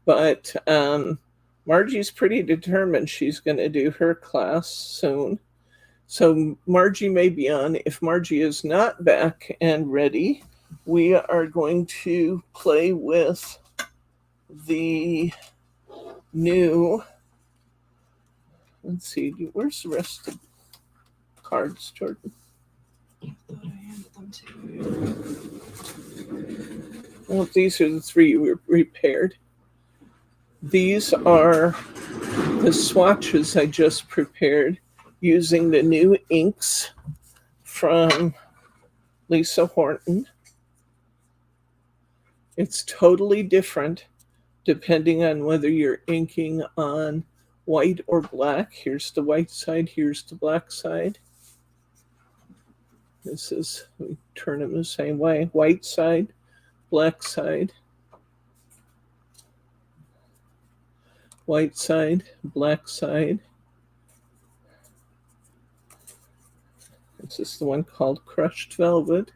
But Margie's pretty determined she's going to do her class soon. So Margie may be on. If Margie is not back and ready, we are going to play with the new, let's see, where's the rest of the cards, Jordan? I thought I handed them to you. Well, these are the three we prepared. These are the swatches I just prepared using the new inks from Lisa Horton. It's totally different depending on whether you're inking on white or black. Here's the white side, here's the black side. This is, we turn them the same way. White side, black side. White side, black side. This is the one called Crushed Velvet.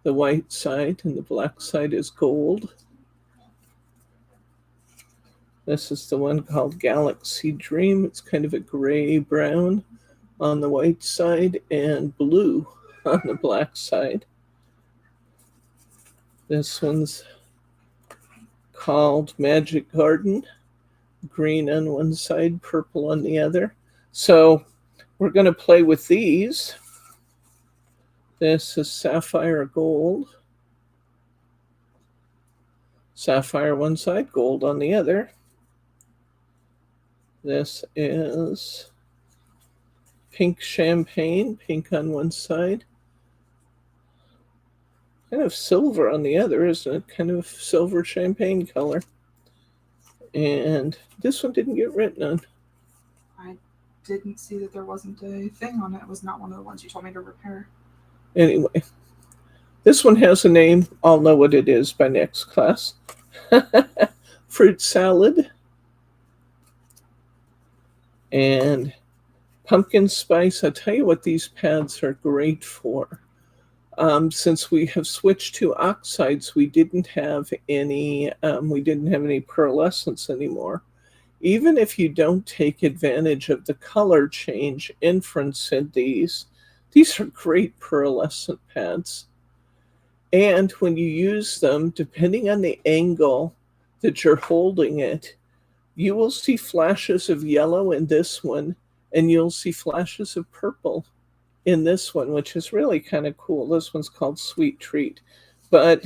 The white side and the black side is gold. This is the one called Galaxy Dream. It's kind of a gray brown on the white side and blue on the black side. This one's called Magic Garden. Green on one side, purple on the other. So we're going to play with these. This is Sapphire Gold. Sapphire one side, gold on the other. This is Pink Champagne, pink on one side. Kind of silver on the other, isn't it? Kind of silver champagne color. And this one didn't get written on. I didn't see that there wasn't a thing on it. It was not one of the ones you told me to repair. Anyway, this one has a name. I'll know what it is by next class. Fruit salad. And pumpkin spice. I'll tell you what these pads are great for. Since we have switched to oxides, we didn't have any pearlescence anymore. Even if you don't take advantage of the color change inference in these are great pearlescent pads. And when you use them, depending on the angle that you're holding it, you will see flashes of yellow in this one, and you'll see flashes of purple in this one, which is really kind of cool. This one's called Sweet Treat. But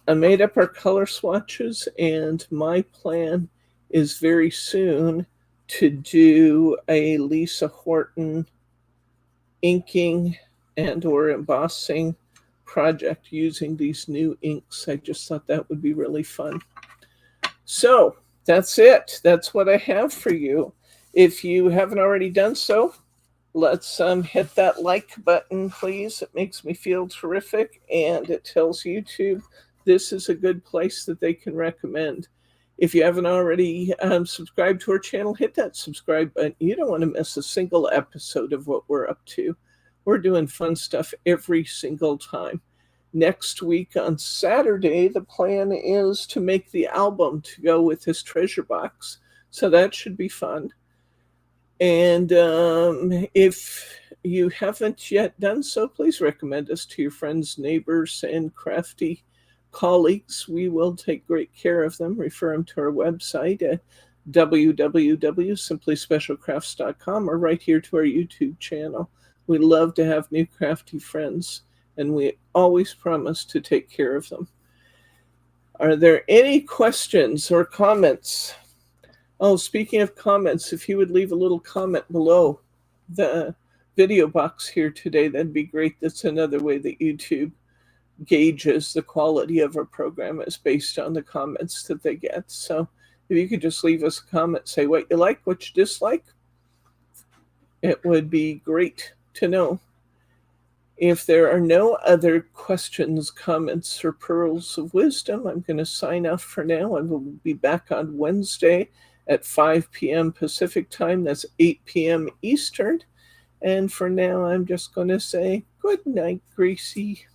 I made up our color swatches, and my plan is very soon to do a Lisa Horton inking and or embossing project using these new inks. I just thought that would be really fun. So that's it. That's what I have for you. If you haven't already done so, let's hit that like button, please. It makes me feel terrific, and it tells YouTube this is a good place that they can recommend. If you haven't already subscribed to our channel, hit that subscribe button. You don't want to miss a single episode of what we're up to. We're doing fun stuff every single time. Next week on Saturday, the plan is to make the album to go with this treasure box. So that should be fun. And if you haven't yet done so, please recommend us to your friends, neighbors, and crafty colleagues. We will take great care of them. Refer them to our website at www.simplyspecialcrafts.com or right here to our YouTube channel. We love to have new crafty friends, and we always promise to take care of them. Are there any questions or comments? Oh, speaking of comments, if you would leave a little comment below the video box here today, that'd be great. That's another way that YouTube gauges the quality of our program is based on the comments that they get. So if you could just leave us a comment, say what you like, what you dislike, it would be great to know. If there are no other questions, comments, or pearls of wisdom, I'm going to sign off for now. I will be back on Wednesday at 5 p.m. Pacific time. That's 8 p.m. Eastern. And for now, I'm just going to say good night, Gracie.